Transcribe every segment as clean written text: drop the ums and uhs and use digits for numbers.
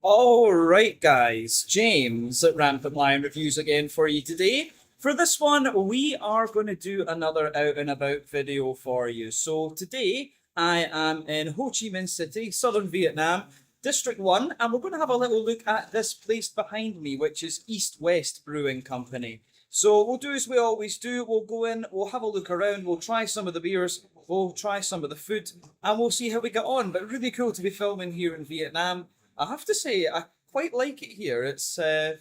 All right, guys. James at Rampant Lion Reviews again for you today. For this one, we are going to do another out and about video for you. So today, I am in Ho Chi Minh City, southern Vietnam, District 1, and we're going to have a little look at this place behind me, which is East West Brewing Company. So we'll do as we always do. We'll go in, we'll have a look around, we'll try some of the beers, we'll try some of the food, and we'll see how we get on. But really cool to be filming here in Vietnam. I have to say, I quite like it here. It's got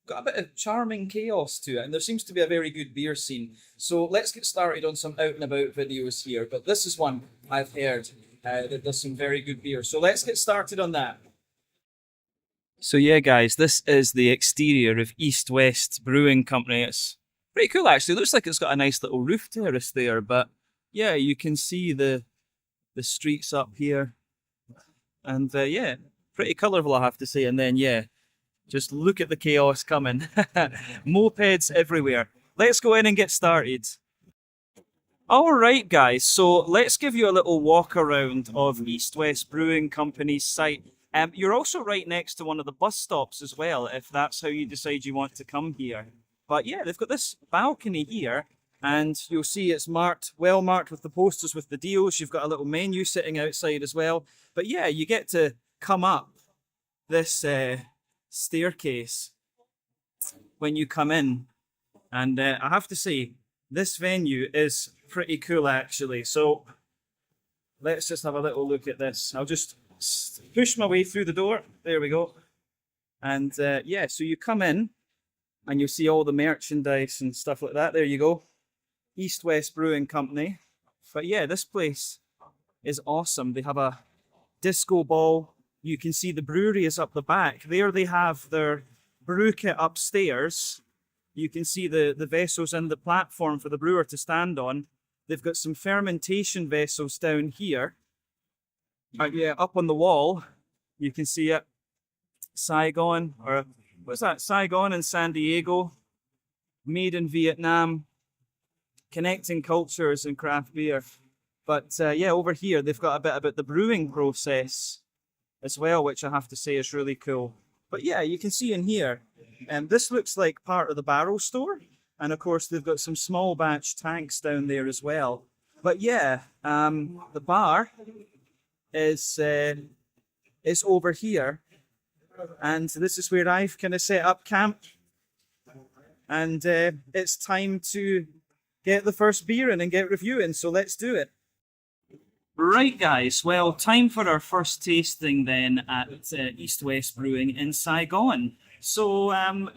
a bit of charming chaos to it, and there seems to be a very good beer scene. So let's get started on some out and about videos here. But this is one I've heard that does some very good beer. So let's get started on that. So yeah, guys, this is the exterior of East West Brewing Company. It's pretty cool, actually. It looks like it's got a nice little roof terrace there, but yeah, you can see the streets up here, and yeah, pretty colourful, I have to say. And then yeah, just look at the chaos coming. Mopeds everywhere. Let's go in and get started. All right, guys, so let's give you a little walk around of East West Brewing Company's site. You're also right next to one of the bus stops as well, if that's how you decide you want to come here. But yeah, they've got this balcony here, and you'll see it's marked, well marked with the posters with the deals. You've got a little menu sitting outside as well. But yeah, you get to come up this staircase when you come in. And I have to say, this venue is pretty cool, actually. So let's just have a little look at this. I'll just push my way through the door. There we go. And yeah, so you come in and you see all the merchandise and stuff like that. There you go. East West Brewing Company. But yeah, this place is awesome. They have a disco ball. You can see the brewery is up the back. There they have their brew kit upstairs. You can see the vessels and the platform for the brewer to stand on. They've got some fermentation vessels down here. Yeah, up on the wall, you can see it. Saigon, or what's that? Saigon and San Diego. Made in Vietnam. Connecting cultures and craft beer. But yeah, over here, they've got a bit about the brewing process as well, which I have to say is really cool. But yeah, you can see in here, this looks like part of the barrel store. And of course, they've got some small batch tanks down there as well. But yeah, the bar is over here. And this is where I've kind of set up camp. And it's time to get the first beer in and get reviewing. So let's do it. Right, guys, well, time for our first tasting then at East West Brewing in Saigon. So,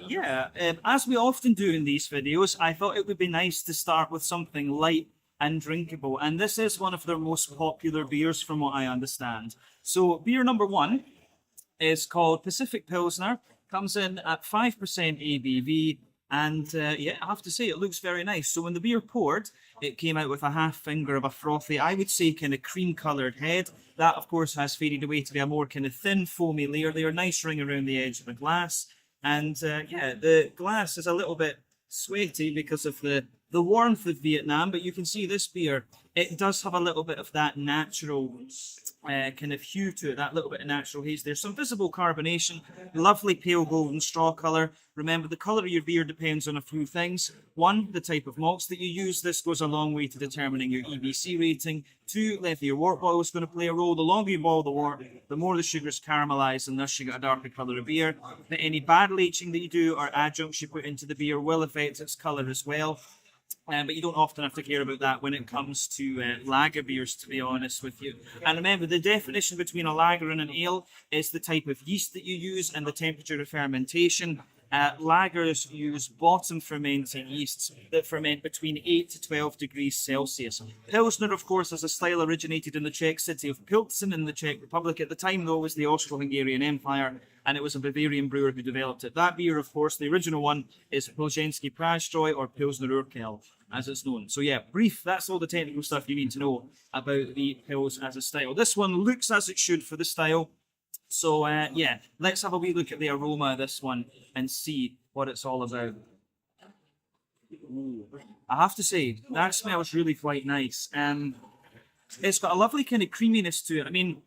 yeah, as we often do in these videos, I thought it would be nice to start with something light and drinkable. And this is one of their most popular beers from what I understand. So, beer number one is called Pacific Pilsner. Comes in at 5% ABV. And yeah, I have to say, it looks very nice. So when the beer poured, it came out with a half finger of a frothy, I would say kind of cream-coloured head. That, of course, has faded away to be a more kind of thin, foamy layer. They are nice ring around the edge of the glass. And yeah, the glass is a little bit sweaty because of the warmth of Vietnam. But you can see this beer, it does have a little bit of that natural kind of hue to it, that little bit of natural haze. There's some visible carbonation, lovely pale golden straw colour. Remember, the colour of your beer depends on a few things. One, the type of malts that you use. This goes a long way to determining your EBC rating. Two, whether your wort boil is going to play a role. The longer you boil the wort, the more the sugars caramelise, and thus you get a darker colour of beer. But any barrel aging that you do or adjuncts you put into the beer will affect its colour as well. But you don't often have to care about that when it comes to lager beers, to be honest with you. And remember, the definition between a lager and an ale is the type of yeast that you use and the temperature of fermentation. Lagers use bottom fermenting yeasts that ferment between 8 to 12 degrees Celsius. Pilsner, of course, as a style originated in the Czech city of Pilsen in the Czech Republic. At the time, though, was the Austro-Hungarian Empire, and it was a Bavarian brewer who developed it. That beer, of course, the original one is Plzeňský Prastroj, or Pilsner Urquell, as it's known. So yeah, brief, that's all the technical stuff you need to know about the Pils as a style. This one looks as it should for the style. So yeah, let's have a wee look at the aroma of this one and see what it's all about. Ooh. I have to say, that smells really quite nice. It's got a lovely kind of creaminess to it. I mean,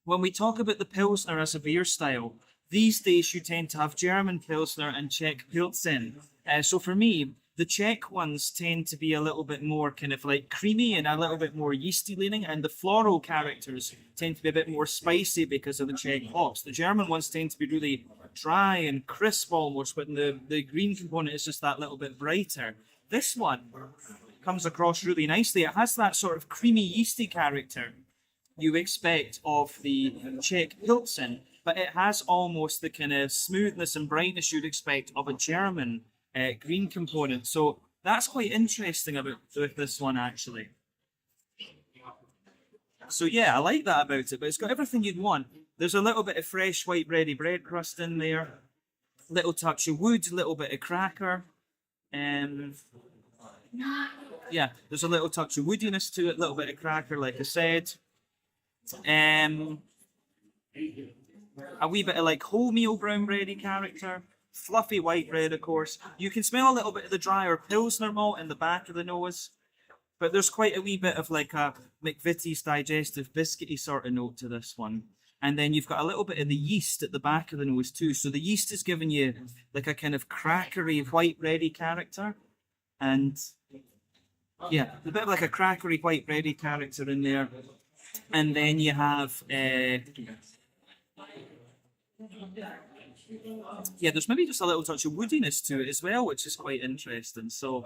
when we talk about the Pilsner as a beer style, these days you tend to have German Pilsner and Czech Pilsen. So for me, the Czech ones tend to be a little bit more kind of like creamy and a little bit more yeasty leaning, and the floral characters tend to be a bit more spicy because of the Czech hops. The German ones tend to be really dry and crisp almost, but the green component is just that little bit brighter. This one comes across really nicely. It has that sort of creamy yeasty character you expect of the Czech Pilsen, but it has almost the kind of smoothness and brightness you'd expect of a German green component. So that's quite interesting about with this one, actually. So yeah, I like that about it, but it's got everything you'd want. There's a little bit of fresh white bready bread crust in there, little touch of wood, little bit of cracker. Yeah, there's a little touch of woodiness to it, little bit of cracker, like I said. A wee bit of like wholemeal brown bready character, fluffy white bread, of course. You can smell a little bit of the drier Pilsner malt in the back of the nose, but there's quite a wee bit of like a McVitie's digestive biscuity sort of note to this one. And then you've got a little bit of the yeast at the back of the nose too. So the yeast is giving you like a kind of crackery white bready character. And yeah, a bit of like a crackery white bready character in there. And then you have yeah, there's maybe just a little touch of woodiness to it as well, which is quite interesting. So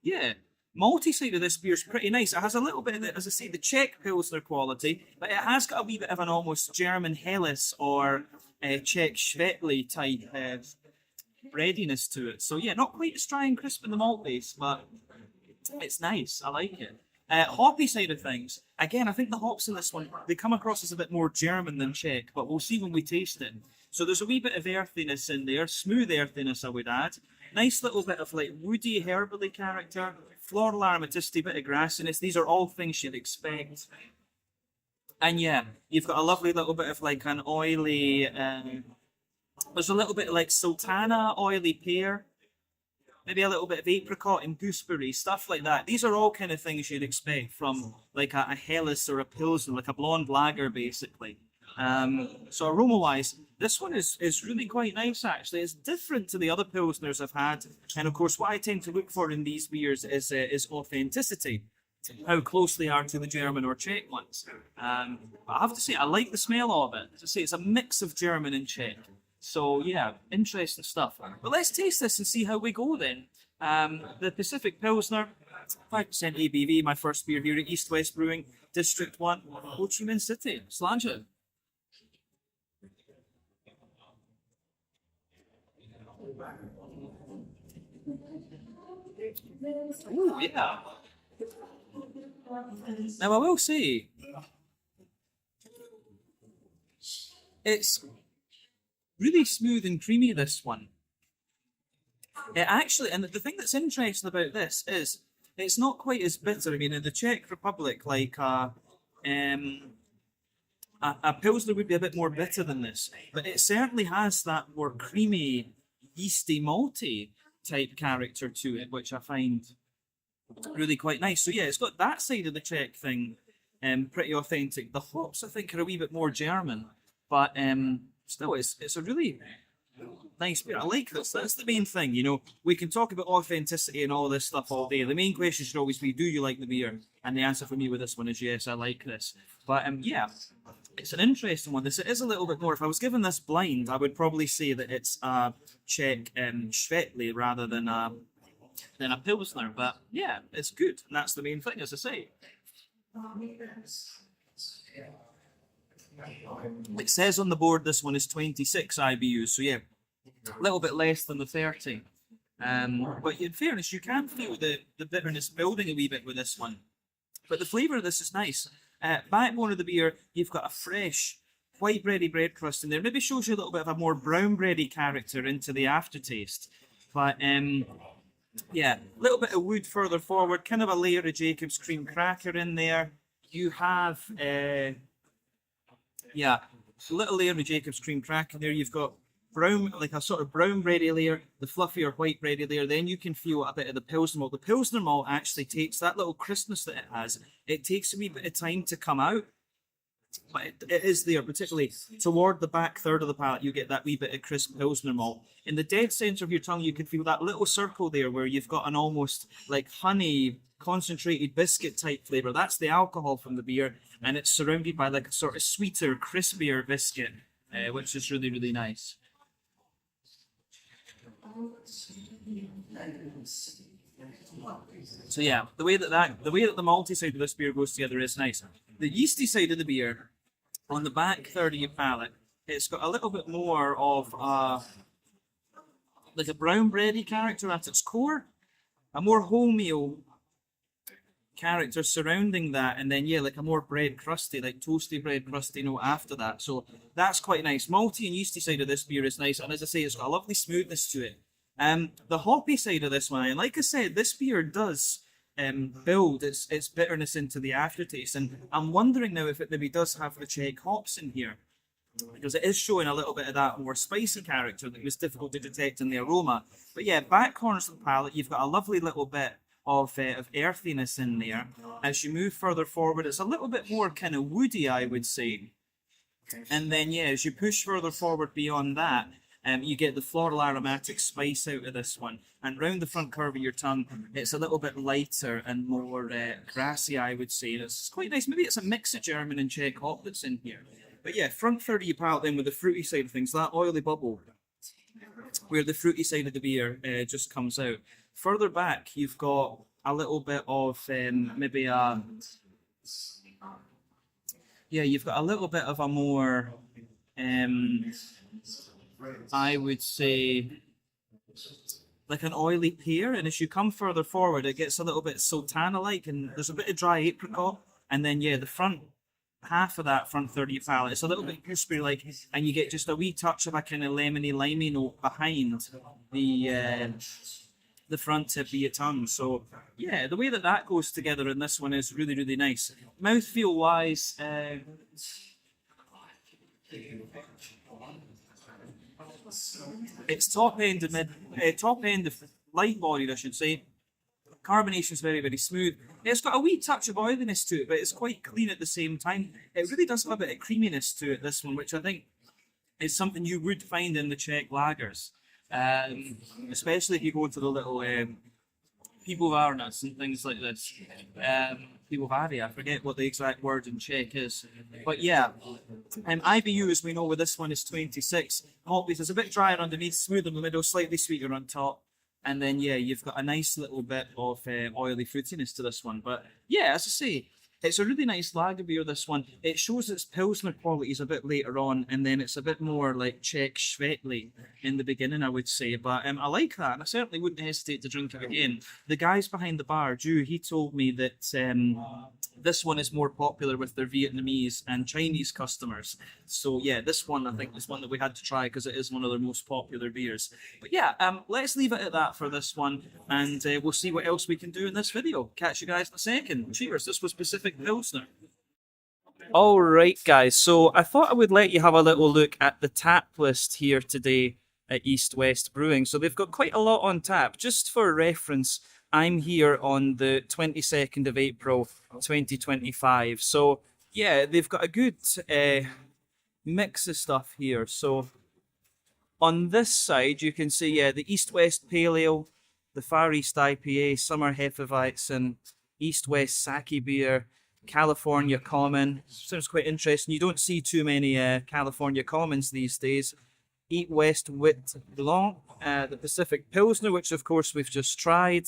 yeah, malty side of this beer is pretty nice. It has a little bit of the, as I say, the Czech Pilsner quality, but it has got a wee bit of an almost German Helles or Czech Schwettli type breadiness to it. So yeah, not quite as dry and crisp in the malt base, but it's nice. I like it. Hoppy side of things, again, I think the hops in this one, they come across as a bit more German than Czech, but we'll see when we taste it. So there's a wee bit of earthiness in there, smooth earthiness I would add. Nice little bit of like woody, herbally character, floral aromaticity, bit of grassiness. These are all things you'd expect. And yeah, you've got a lovely little bit of like an oily, there's a little bit of like sultana, oily pear. Maybe a little bit of apricot and gooseberry, stuff like that. These are all kind of things you'd expect from like a Helles or a Pilsner, like a blonde lager, basically. So aroma-wise, this one is really quite nice, actually. It's different to the other Pilsners I've had. And of course, what I tend to look for in these beers is authenticity, how close they are to the German or Czech ones. But I have to say, I like the smell of it. As I say, it's a mix of German and Czech. So yeah, interesting stuff. But let's taste this and see how we go then. The Pacific Pilsner, 5% ABV, my first beer here at East West Brewing, District 1, Ho Chi Minh City. Sláinte. Ooh, yeah. Now I will say, it's really smooth and creamy, this one. It actually, and the thing that's interesting about this is it's not quite as bitter. I mean, in the Czech Republic, like a Pilsner would be a bit more bitter than this, but it certainly has that more creamy, yeasty, malty type character to it, which I find really quite nice. So yeah, it's got that side of the Czech thing pretty authentic. The hops, I think, are a wee bit more German, but still, it's a really nice beer. I like this. That's the main thing. You know, we can talk about authenticity and all this stuff all day. The main question should always be, do you like the beer? And the answer for me with this one is yes, I like this. But yeah, it's an interesting one. This is a little bit more. If I was given this blind, I would probably say that it's a Czech Schwettli rather than a Pilsner. But yeah, it's good. And that's the main thing, as I say. It says on the board this one is 26 IBUs, so yeah, a little bit less than the 30. But in fairness, you can feel the bitterness building a wee bit with this one. But the flavour of this is nice. Backbone of the beer, you've got a fresh white bready bread crust in there. Maybe shows you a little bit of a more brown bready character into the aftertaste. But yeah, a little bit of wood further forward, kind of a layer of Jacob's cream cracker in there. You have yeah, a little layer of Jacob's cream cracker there. You've got brown, like a sort of brown bready layer, the fluffier white bready layer. Then you can feel a bit of the Pilsner malt. The Pilsner malt actually takes that little crispness that it has. It takes a wee bit of time to come out. but it is there, particularly toward the back third of the palate, you get that wee bit of crisp Pilsner malt. In the dead centre of your tongue, you can feel that little circle there where you've got an almost like honey concentrated biscuit type flavour. That's the alcohol from the beer, and it's surrounded by like a sort of sweeter, crispier biscuit, which is really, really nice. So yeah, the way that the malty side of this beer goes together is nice. The yeasty side of the beer, on the back third of your palate, it's got a little bit more of like a brown bready character at its core, a more wholemeal character surrounding that, and then yeah, like a more bread crusty, like toasty bread crusty note after that. So that's quite nice. Malty and yeasty side of this beer is nice, and as I say, it's got a lovely smoothness to it. The hoppy side of this one, and like I said, this beer does build its bitterness into the aftertaste, and I'm wondering now if it maybe does have the Czech hops in here, because it is showing a little bit of that more spicy character that was difficult to detect in the aroma. But yeah, back corners of the palate, you've got a lovely little bit of earthiness in there. As you move further forward, it's a little bit more kind of woody, I would say. And then yeah, as you push further forward beyond that, you get the floral aromatic spice out of this one. And round the front curve of your tongue, it's a little bit lighter and more grassy, I would say. And it's quite nice. Maybe it's a mix of German and Czech hop that's in here. But yeah, front third of your palate then with the fruity side of things, that oily bubble, where the fruity side of the beer just comes out. Further back, you've got a little bit of maybe a... Yeah, you've got a little bit of a more... I would say like an oily pear, and as you come further forward it gets a little bit sultana-like, and there's a bit of dry apricot, and then yeah, the front half of that front third of your palate, it's a little bit gooseberry like, and you get just a wee touch of a kind of lemony limey note behind the front tip of your tongue. So yeah, the way that that goes together in this one is really, really nice. Mouthfeel wise, it's top end of light bodied, I should say. Carbonation is very, very smooth. It's got a wee touch of oiliness to it, but it's quite clean at the same time. It really does have a bit of creaminess to it, this one, which I think is something you would find in the Czech lagers. Especially if you go to the little pivovarnas and things like this. Pivovary, I forget what the exact word in Czech is. But yeah, IBU, as we know with this one, is 26. Maltbase is a bit drier underneath, smooth in the middle, slightly sweeter on top. And then, yeah, you've got a nice little bit of oily fruitiness to this one. But yeah, as I say, it's a really nice lager beer, this one. It shows its Pilsner qualities a bit later on, and then it's a bit more like Czech Schwettli in the beginning, I would say. But I like that, and I certainly wouldn't hesitate to drink it again. The guys behind the bar, Drew, he told me that this one is more popular with their Vietnamese and Chinese customers. So yeah, this one I think is one that we had to try because it is one of their most popular beers. But yeah, let's leave it at that for this one, and we'll see what else we can do in this video. Catch you guys in a second. Cheers. This was Pacific Pilsner. All right, guys. So I thought I would let you have a little look at the tap list here today at East West Brewing. So they've got quite a lot on tap. Just for reference, I'm here on the 22nd of April, 2025. So yeah, they've got a good mix of stuff here. So on this side, you can see, yeah, the East West Pale Ale, the Far East IPA, Summer Hefeweizen, East West Sake Beer, California Common. Sounds quite interesting. You don't see too many California Commons these days. Eat West Wit Blanc, the Pacific Pilsner, which of course we've just tried.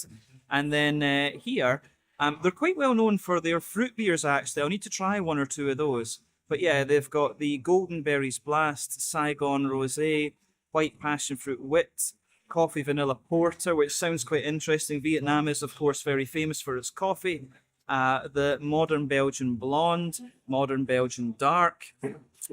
And then here, they're quite well known for their fruit beers, actually. I'll need to try one or two of those. But yeah, they've got the Golden Berries Blast, Saigon Rosé, White Passion Fruit Wit, Coffee Vanilla Porter, which sounds quite interesting. Vietnam is, of course, very famous for its coffee. The Modern Belgian Blonde, Modern Belgian Dark,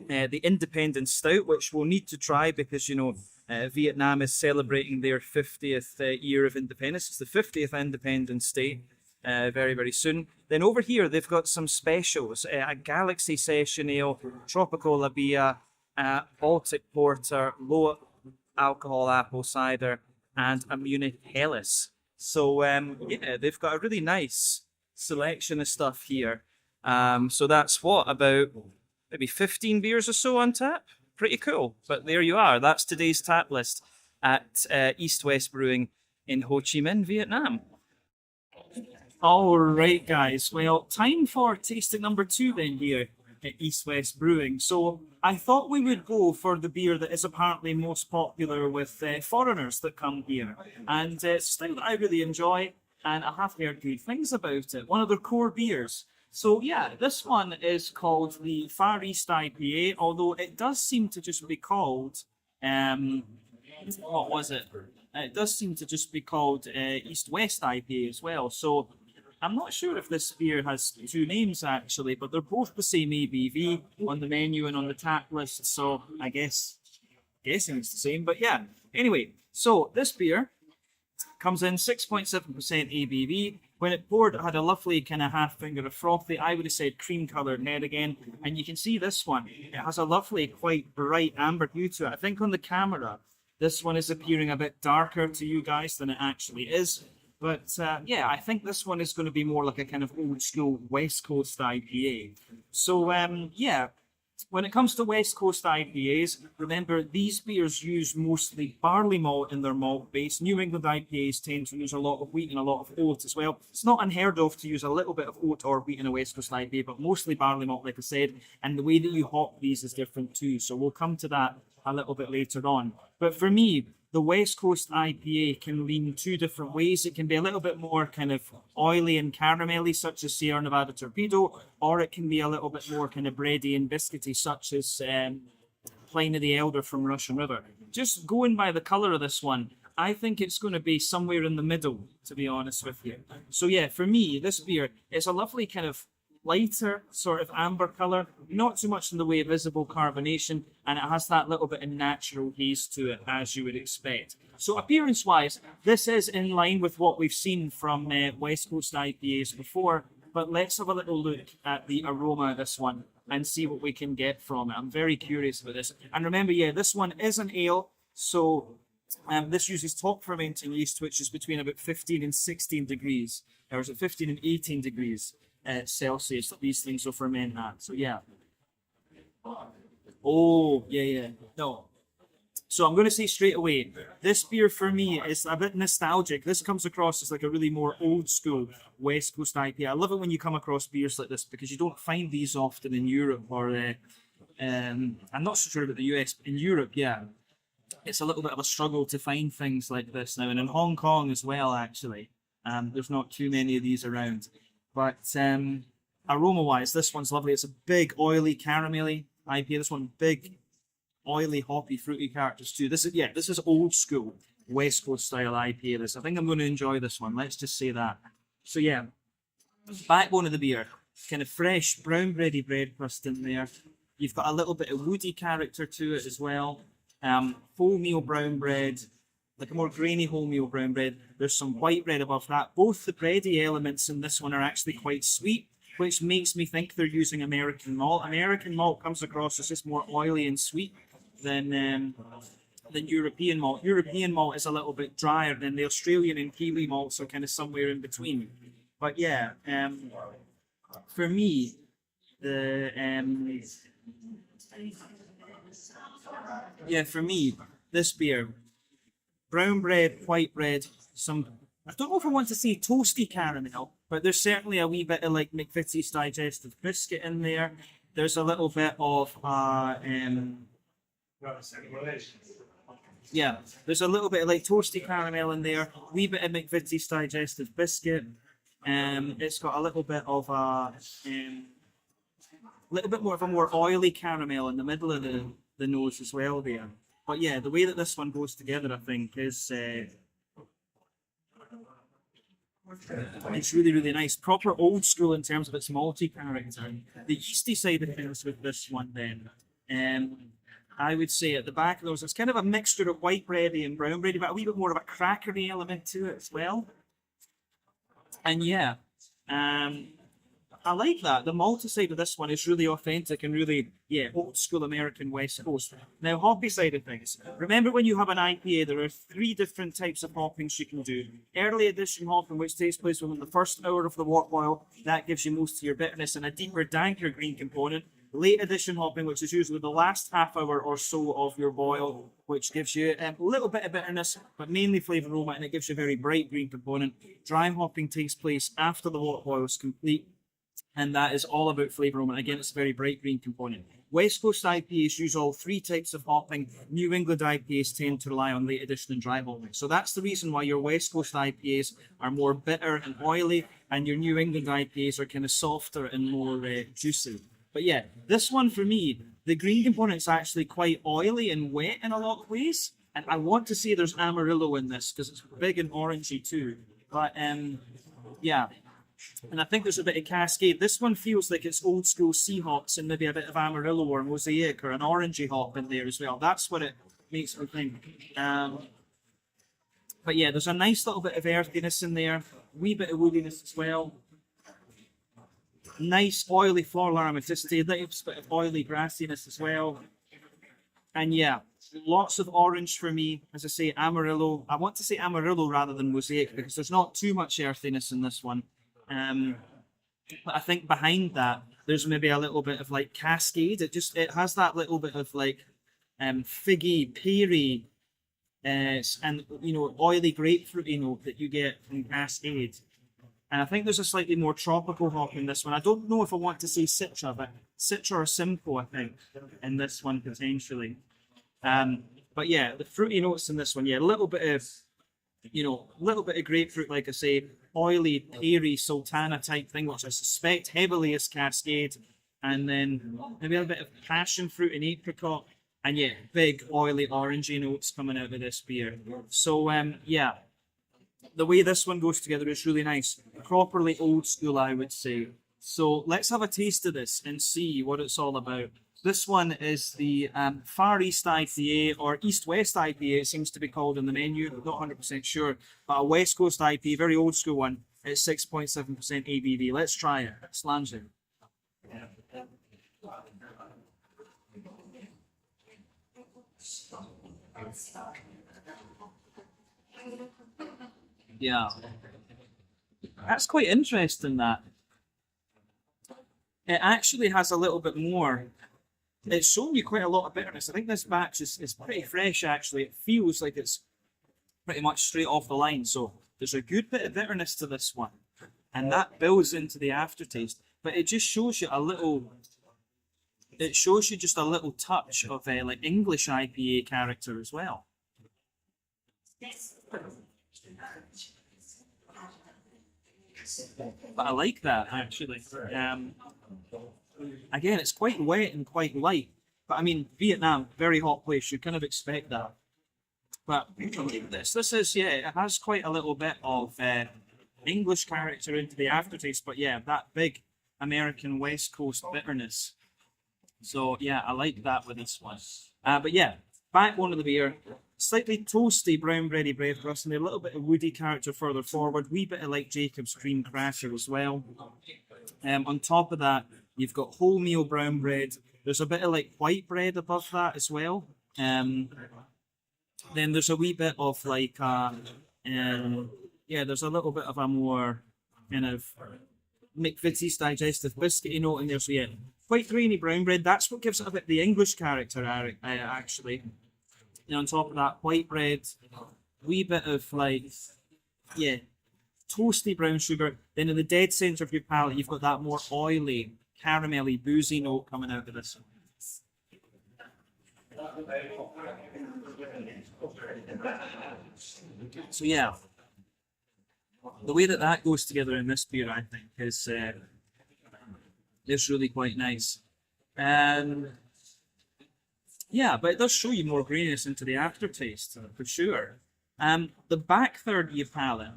the Independent Stout, which we'll need to try because, you know, Vietnam is celebrating their 50th year of independence. It's the 50th Independence Day, very, very soon. Then over here, they've got some specials, a Galaxy Session Ale, Tropical Labia, Baltic Porter, low alcohol apple cider, and a Munich Helles. So, yeah, they've got a really nice selection of stuff here. So that's what, about maybe 15 beers or so on tap. Pretty cool. But there you are. That's today's tap list at East West Brewing in Ho Chi Minh, Vietnam. All right, guys. Well, time for tasting number 2 then here at East West Brewing. So I thought we would go for the beer that is apparently most popular with foreigners that come here. And it's a style that I really enjoy, and I have heard good things about it. One of their core beers. So yeah, this one is called the Far East IPA, although it does seem to just be called, what was it? It does seem to just be called East West IPA as well. So I'm not sure if this beer has 2 names actually, but they're both the same ABV on the menu and on the tap list. So I guessing it's the same, but yeah. Anyway, so this beer comes in 6.7% ABV. When it poured, it had a lovely kind of half finger of frothy, I would have said cream coloured head again. And you can see this one, it has a lovely, quite bright amber hue to it. I think on the camera, this one is appearing a bit darker to you guys than it actually is. But yeah, I think this one is going to be more like a kind of old school West Coast IPA. So yeah, when it comes to West Coast IPAs, remember these beers use mostly barley malt in their malt base. New England IPAs tend to use a lot of wheat and a lot of oat as well. It's not unheard of to use a little bit of oat or wheat in a West Coast IPA, but mostly barley malt, like I said. And the way that you hop these is different too. So we'll come to that a little bit later on. But for me, the West Coast IPA can lean 2 different ways. It can be a little bit more kind of oily and caramelly, such as Sierra Nevada Torpedo, or it can be a little bit more kind of bready and biscuity, such as Pliny the Elder from Russian River. Just going by the colour of this one, I think it's going to be somewhere in the middle, to be honest with you. So yeah, for me, this beer is a lovely kind of lighter sort of amber colour, not too much in the way of visible carbonation, and it has that little bit of natural haze to it, as you would expect. So appearance-wise, this is in line with what we've seen from West Coast IPAs before, but let's have a little look at the aroma of this one and see what we can get from it. I'm very curious about this. And remember, yeah, this one is an ale, so this uses top fermenting yeast, which is between about 15 and 16 degrees, or is it 15 and 18 degrees Celsius that these things will ferment at. So yeah. Oh, yeah. No. So I'm going to say straight away, this beer for me is a bit nostalgic. This comes across as like a really more old school West Coast IPA. I love it when you come across beers like this because you don't find these often in Europe or, I'm not so sure about the US, but in Europe, yeah. It's a little bit of a struggle to find things like this now. And in Hong Kong as well, actually. There's not too many of these around. But aroma-wise, this one's lovely. It's a big, oily, caramelly IPA. This one, big, oily, hoppy, fruity characters too. This is old school West Coast style IPA. I think I'm going to enjoy this one. Let's just say that. So yeah, backbone of the beer, kind of fresh, brown bready bread crust in there. You've got a little bit of woody character to it as well. Wholemeal brown bread, like a more grainy wholemeal brown bread. There's some white bread above that. Both the bready elements in this one are actually quite sweet, which makes me think they're using American malt. American malt comes across as just more oily and sweet than European malt. European malt is a little bit drier, than the Australian and Kiwi malts are kind of somewhere in between. But yeah, for me, this beer, brown bread, white bread, I don't know if I want to say toasty caramel, but there's certainly a wee bit of like McVitie's digestive biscuit in there. There's a little bit of there's a little bit of like toasty caramel in there, wee bit of McVitie's digestive biscuit. It's got a little bit of a little bit more of a more oily caramel in the middle of the nose as well there. But yeah, the way that this one goes together, I think, is it's really, really nice. Proper old school in terms of its malty character. The yeasty side of things with this one then, I would say at the back of those, it's kind of a mixture of white bready and brown bready, but a wee bit more of a crackery element to it as well. And yeah, I like that. The malty side of this one is really authentic and really, yeah, old school American West Coast. Now, hoppy side of things. Remember when you have an IPA, there are 3 different types of hoppings you can do. Early edition hopping, which takes place within the first hour of the wort boil, that gives you most of your bitterness and a deeper, danker green component. late addition hopping, which is usually the last half hour or so of your boil, which gives you a little bit of bitterness, but mainly flavour aroma, and it gives you a very bright green component. Dry hopping takes place after the wort boil is complete, and that is all about flavour aroma. Again, it's a very bright green component. West Coast IPAs use all three types of hopping. New England IPAs tend to rely on late addition and dry hopping. So that's the reason why your West Coast IPAs are more bitter and oily, and your New England IPAs are kind of softer and more juicy. But yeah, this one for me, the green component is actually quite oily and wet in a lot of ways. And I want to say there's Amarillo in this because it's big and orangey too. But yeah. And I think there's a bit of Cascade. This one feels like it's old school sea hops and maybe a bit of Amarillo or Mosaic or an orangey hop in there as well. That's what it makes me think. But yeah, there's a nice little bit of earthiness in there. Wee bit of woodiness as well. Nice oily floral aromaticity. A little bit of oily grassiness as well. And yeah, lots of orange for me. As I say, Amarillo. I want to say Amarillo rather than Mosaic because there's not too much earthiness in this one. But I think behind that, there's maybe a little bit of like Cascade. It has that little bit of like figgy, peary, and oily grapefruity note that you get from Cascade. And I think there's a slightly more tropical hop in this one. I don't know if I want to say Citra, but Citra or Simcoe, I think, in this one potentially. But yeah, the fruity notes in this one, yeah, a little bit of grapefruit, like I say, oily, peary, sultana type thing, which I suspect heavily is Cascade, and then maybe a bit of passion fruit and apricot, and yeah, big oily orangey notes coming out of this beer. So yeah, the way this one goes together is really nice, properly old school, I would say. So let's have a taste of this and see what it's all about. This one is the Far East IPA, or East-West IPA, it seems to be called in the menu. I'm not 100% sure. But a West Coast IPA, very old school one. It's 6.7% ABV. Let's try it. It's landing. Yeah. That's quite interesting, that. It actually has a little bit more. It's showing you quite a lot of bitterness. I think this batch is pretty fresh, actually. It feels like it's pretty much straight off the line. So there's a good bit of bitterness to this one. And that builds into the aftertaste. But it just shows you just a little touch of like English IPA character as well. But I like that, actually. Again, it's quite wet and quite light. But I mean, Vietnam, very hot place. You kind of expect that. But this is, yeah, it has quite a little bit of English character into the aftertaste. But yeah, that big American West Coast bitterness. So yeah, I like that with this one. But yeah, backbone of the beer. Slightly toasty brown bready bread crust and a little bit of woody character further forward. Wee bit of like Jacob's cream cracker as well. On top of that, you've got wholemeal brown bread. There's a bit of like white bread above that as well. Then there's a wee bit of like there's a little bit of a more kind of McVitie's digestive biscuity note in there. So yeah, quite grainy brown bread. That's what gives it a bit the English character, actually. And on top of that, white bread, wee bit of like, yeah, toasty brown sugar. Then in the dead centre of your palate, you've got that more oily, caramelly, boozy note coming out of this. So yeah, the way that goes together in this beer, I think, is really quite nice. Yeah, but it does show you more graininess into the aftertaste, for sure. The back third of your palate,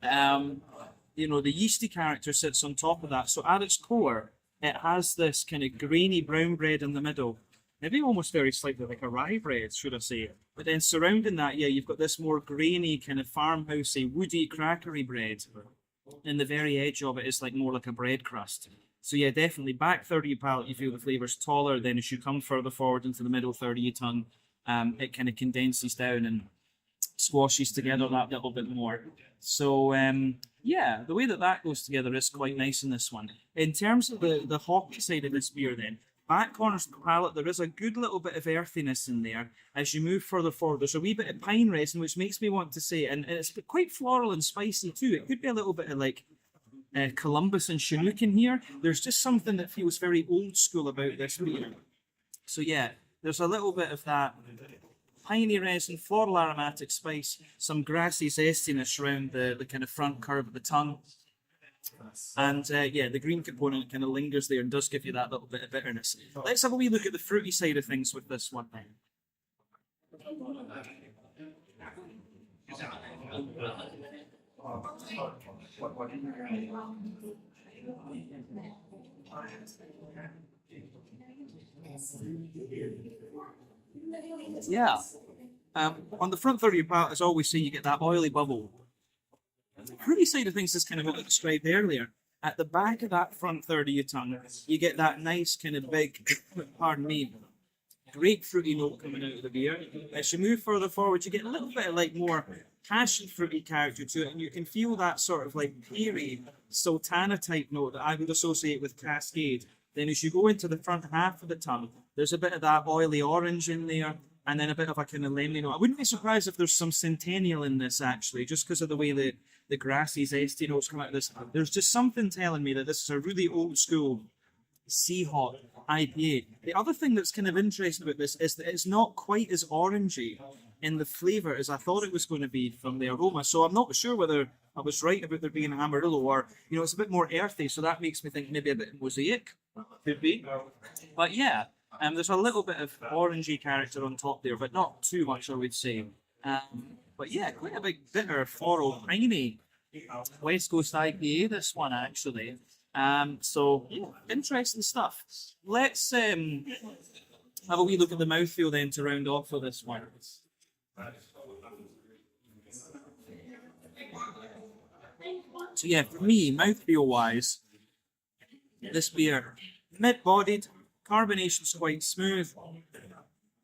the yeasty character sits on top of that. So at its core, it has this kind of grainy brown bread in the middle. Maybe almost very slightly like a rye bread, should I say. But then surrounding that, yeah, you've got this more grainy, kind of farmhousey, woody, crackery bread. And the very edge of it is like more like a bread crust. So yeah, definitely back third of your palate, you feel the flavours taller. Then as you come further forward into the middle third of your tongue, it kind of condenses down and squashes together that little bit more. So yeah, the way that that goes together is quite nice in this one. In terms of the hoppy side of this beer then, back corners of the palate, there is a good little bit of earthiness in there. As you move further forward, there's a wee bit of pine resin, which makes me want to say, and it's quite floral and spicy too. It could be a little bit of like Columbus and Chinook in here. There's just something that feels very old school about this beer. So yeah, there's a little bit of that piney resin, floral aromatic spice, some grassy zestiness around the kind of front curve of the tongue. And yeah, the green component kind of lingers there and does give you that little bit of bitterness. Let's have a wee look at the fruity side of things with this one then. Yeah. On the front third of your palate, as I always say, you get that oily bubble. The fruity side of things is kind of what I described earlier. At the back of that front third of your tongue, you get that nice kind of big, pardon me, grapefruity note coming out of the beer. As you move further forward, you get a little bit of like more passion fruity character to it, and you can feel that sort of like peary, sultana type note that I would associate with Cascade. Then as you go into the front half of the tongue, there's a bit of that oily orange in there, and then a bit of a kind of lemony note. I wouldn't be surprised if there's some Centennial in this actually, just because of the way the grassy, zesty notes come out of this. There's just something telling me that this is a really old school sea hop IPA. The other thing that's kind of interesting about this is that it's not quite as orangey in the flavour as I thought it was going to be from the aroma. So I'm not sure whether I was right about there being Amarillo or, you know, it's a bit more earthy. So that makes me think maybe a bit of Mosaic. Could be. But yeah, there's a little bit of orangey character on top there, but not too much, I would say. But yeah, quite a big bitter, floral, piney West Coast IPA, this one actually. So yeah, interesting stuff. Let's have a wee look at the mouthfeel then to round off for this one. So yeah, for me, mouthfeel wise, this beer, mid-bodied, carbonation's quite smooth.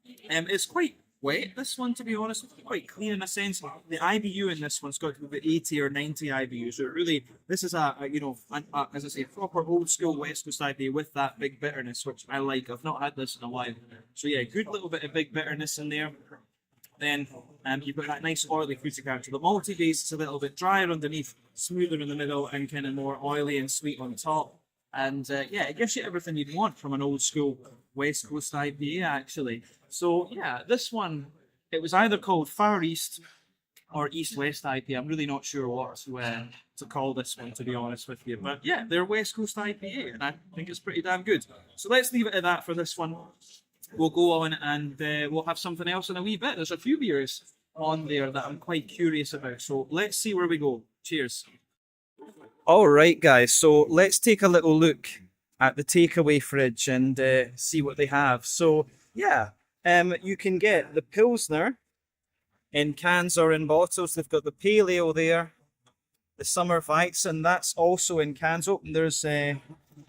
It's quite wet, this one, to be honest. It's quite clean in a sense. The IBU in this one's got to be about 80 or 90 IBU. So it really, this is as I say, proper old school West Coast IPA with that big bitterness, which I like. I've not had this in a while. So yeah, good little bit of big bitterness in there. Then you've got that nice oily fruity character. The malty base is a little bit drier underneath, smoother in the middle, and kind of more oily and sweet on top. And yeah, it gives you everything you'd want from an old school West Coast IPA, actually. So yeah, this one, it was either called Far East or East West IPA. I'm really not sure what to call this one, to be honest with you. But yeah, they're West Coast IPA, and I think it's pretty damn good. So let's leave it at that for this one. We'll go on and we'll have something else in a wee bit. There's a few beers on there that I'm quite curious about. So let's see where we go. Cheers. All right, guys. So let's take a little look at the takeaway fridge and see what they have. So yeah, you can get the Pilsner in cans or in bottles. They've got the Pale Ale there, the Summer Weizen, that's also in cans. Oh, there's I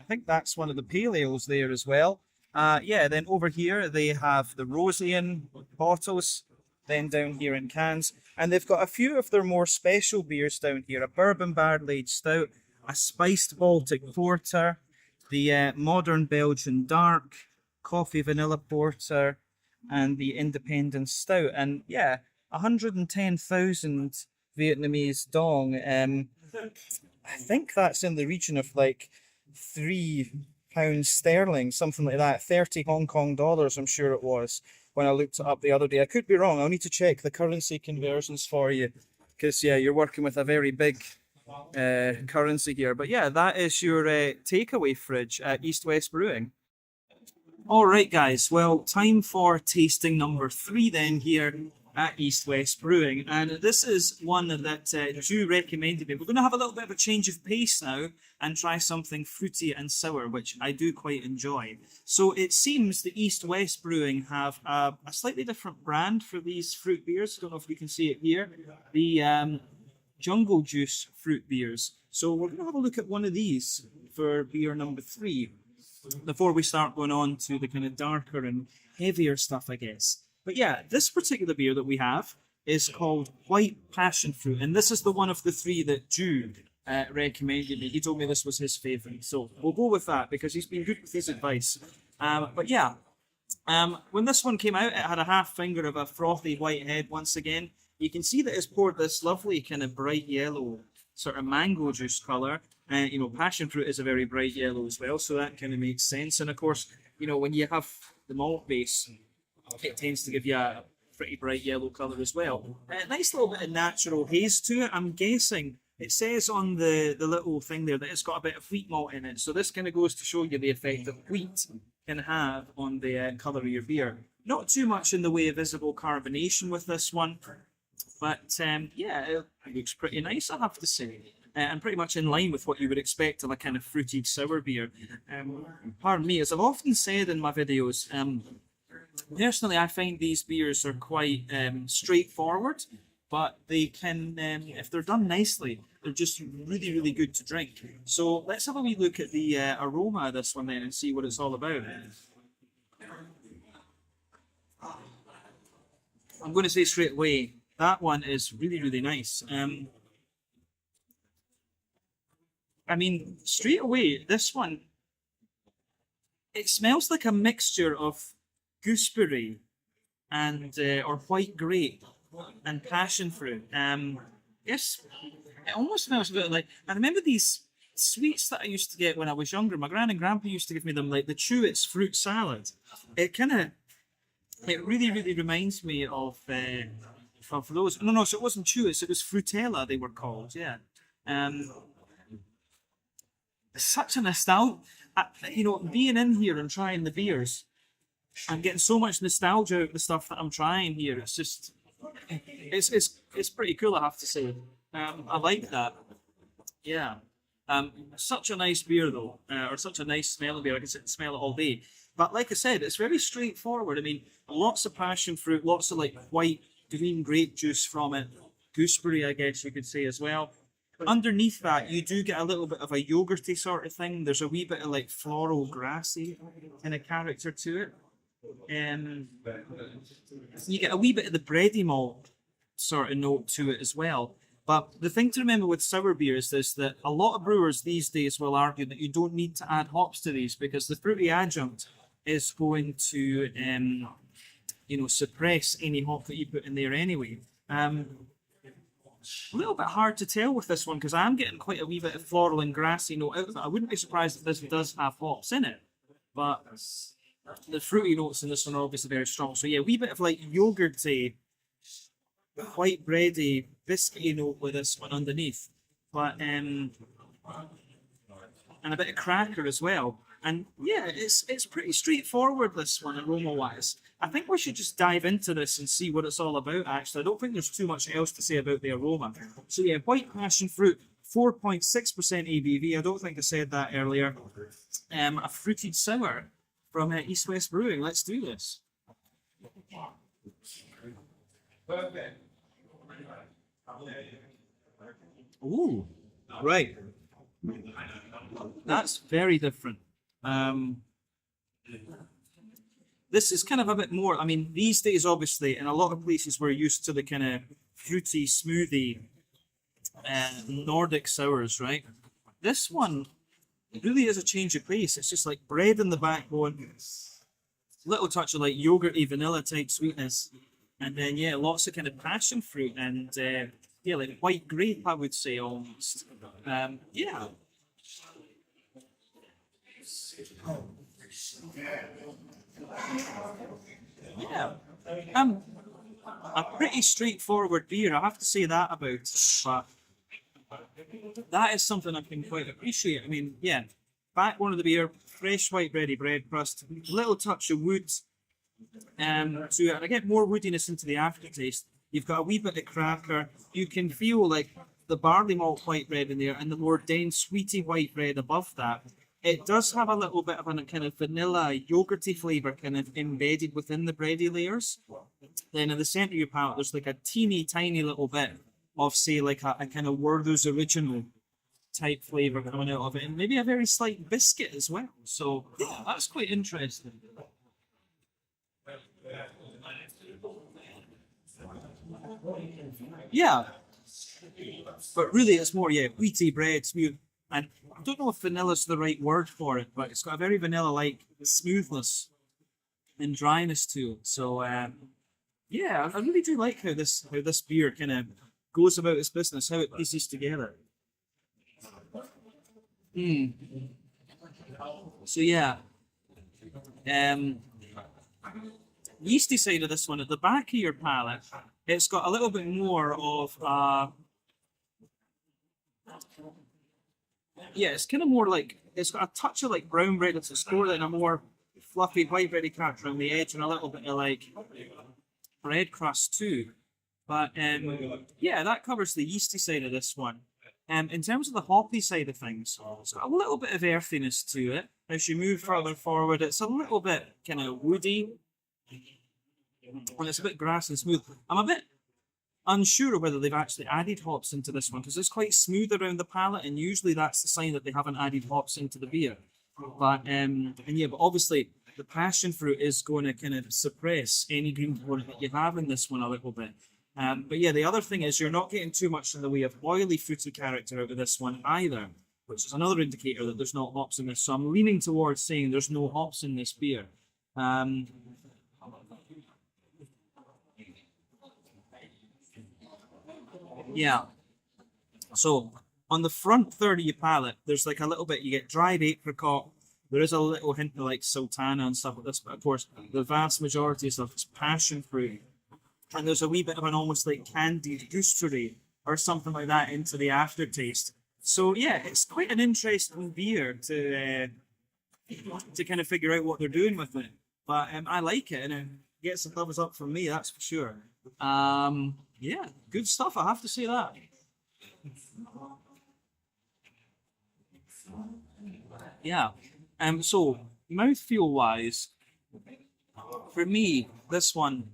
think that's one of the Pale Ales there as well. Yeah, then over here they have the Rosé in bottles, then down here in cans. And they've got a few of their more special beers down here. A Bourbon Barrel Aged Stout, a Spiced Baltic Porter, the Modern Belgian Dark, Coffee Vanilla Porter, and the Independent Stout. And yeah, 110,000 Vietnamese dong. I think that's in the region of like £3 sterling, something like that. 30 Hong Kong dollars, I'm sure it was, when I looked it up the other day. I could be wrong. I'll need to check the currency conversions for you, because yeah, you're working with a very big currency here. But yeah, that is your takeaway fridge at East West Brewing. All right, guys. Well, time for tasting number 3 then here at East West Brewing. And this is one that Drew recommended me. We're going to have a little bit of a change of pace now and try something fruity and sour, which I do quite enjoy. So it seems the East West Brewing have a slightly different brand for these fruit beers. I don't know if we can see it here. The Jungle Juice fruit beers. So we're going to have a look at one of these for beer number 3 before we start going on to the kind of darker and heavier stuff, I guess. But yeah, this particular beer that we have is called White Passion Fruit, and this is the one of the three that Jude recommended me. He told me this was his favourite, so we'll go with that because he's been good with his advice. But yeah, when this one came out, it had a half finger of a frothy white head once again. You can see that it's poured this lovely kind of bright yellow sort of mango juice colour. And, you know, passion fruit is a very bright yellow as well, so that kind of makes sense. And of course, you know, when you have the malt base, it tends to give you a pretty bright yellow colour as well. Nice little bit of natural haze to it. I'm guessing it says on the little thing there that it's got a bit of wheat malt in it. So this kind of goes to show you the effect that wheat can have on the colour of your beer. Not too much in the way of visible carbonation with this one, but yeah, it looks pretty nice, I have to say. And pretty much in line with what you would expect of a kind of fruited sour beer. Pardon me, as I've often said in my videos, personally I find these beers are quite straightforward, but they can, if they're done nicely, they're just really, really good to drink. So let's have a wee look at the aroma of this one then and see what it's all about. I'm going to say straight away, that one is really, really nice. I mean, straight away, this one, it smells like a mixture of gooseberry and or white grape and passion fruit. Yes, it almost smells a bit like, I remember these sweets that I used to get when I was younger. My gran and grandpa used to give me them, like the Chewits fruit salad. It really, really reminds me of those. No, so it wasn't Chewits, it was Frutella they were called, yeah. Such a nostalgia, you know, being in here and trying the beers, I'm getting so much nostalgia out of the stuff that I'm trying here. It's just, it's pretty cool, I have to say. I like that. Yeah. Such a nice beer though, or such a nice smelling beer. I can sit and smell it all day. But like I said, it's very straightforward. I mean, lots of passion fruit, lots of like white, green grape juice from it, gooseberry, I guess you could say as well. Underneath that, you do get a little bit of a yogurty sort of thing. There's a wee bit of like floral, grassy kind of character to it. You get a wee bit of the bready malt sort of note to it as well. But the thing to remember with sour beers is that a lot of brewers these days will argue that you don't need to add hops to these because the fruity adjunct is going to, you know, suppress any hop that you put in there anyway. A little bit hard to tell with this one because I am getting quite a wee bit of floral and grassy note out of it. I wouldn't be surprised if this does have hops in it, but the fruity notes in this one are obviously very strong. So yeah, a wee bit of like yogurty, white bready, biscuity note with this one underneath, but and a bit of cracker as well. And yeah, it's pretty straightforward, this one, aroma-wise. I think we should just dive into this and see what it's all about, actually. I don't think there's too much else to say about the aroma. So yeah, white passion fruit, 4.6% ABV. I don't think I said that earlier. A fruited sour from East West Brewing. Let's do this. Ooh, right. That's very different. This is kind of a bit more, I mean, these days, obviously, in a lot of places, we're used to the kind of fruity, smoothie, Nordic sours, right? This one really is a change of pace. It's just like bread in the backbone, little touch of like yogurty, vanilla type sweetness, and then, yeah, lots of kind of passion fruit and, yeah, like white grape, I would say, almost. Yeah. Yeah, a pretty straightforward beer. I have to say that about it, but that is something I can quite appreciate. I mean, yeah, backbone of the beer, fresh white bready bread crust, little touch of wood, to it, and I get more woodiness into the aftertaste. You've got a wee bit of cracker. You can feel like the barley malt white bread in there, and the more dense, sweety white bread above that. It does have a little bit of a kind of vanilla, yogurty flavour kind of embedded within the bready layers. Then in the centre of your palate, there's like a teeny tiny little bit of, say, like a kind of Werther's Original type flavour coming out of it, and maybe a very slight biscuit as well. So, yeah, that's quite interesting. Yeah, but really it's more, yeah, wheaty bread, smooth. And I don't know if vanilla's the right word for it, but it's got a very vanilla-like smoothness and dryness to it. So yeah, I really do like how this beer kind of goes about its business, how it pieces together. So yeah, um, yeasty side of this one at the back of your palate, it's got a little bit more of yeah, it's kind of more like it's got a touch of like brown bread at its core, then a more fluffy white bready character on the edge, and a little bit of like bread crust too. But yeah, that covers the yeasty side of this one. In terms of the hoppy side of things, it's got a little bit of earthiness to it. As you move further forward, it's a little bit kind of woody, and it's a bit grassy and smooth. I'm a bit unsure of whether they've actually added hops into this one because it's quite smooth around the palate, and usually that's the sign that they haven't added hops into the beer. But and yeah, but obviously the passion fruit is going to kind of suppress any green component that you have in this one a little bit. But yeah, the other thing is you're not getting too much in the way of oily fruity character out of this one either, which is another indicator that there's not hops in this. So I'm leaning towards saying there's no hops in this beer. Yeah. So on the front third of your palate, there's like a little bit, you get dried apricot. There is a little hint of like sultana and stuff like this, but of course, the vast majority of stuff is passion fruit. And there's a wee bit of an almost like candied gooseberry or something like that into the aftertaste. So yeah, it's quite an interesting beer to kind of figure out what they're doing with it. But I like it, and it gets a thumbs up from me, that's for sure. Yeah, good stuff. I have to say that. Yeah. So mouthfeel wise, for me, this one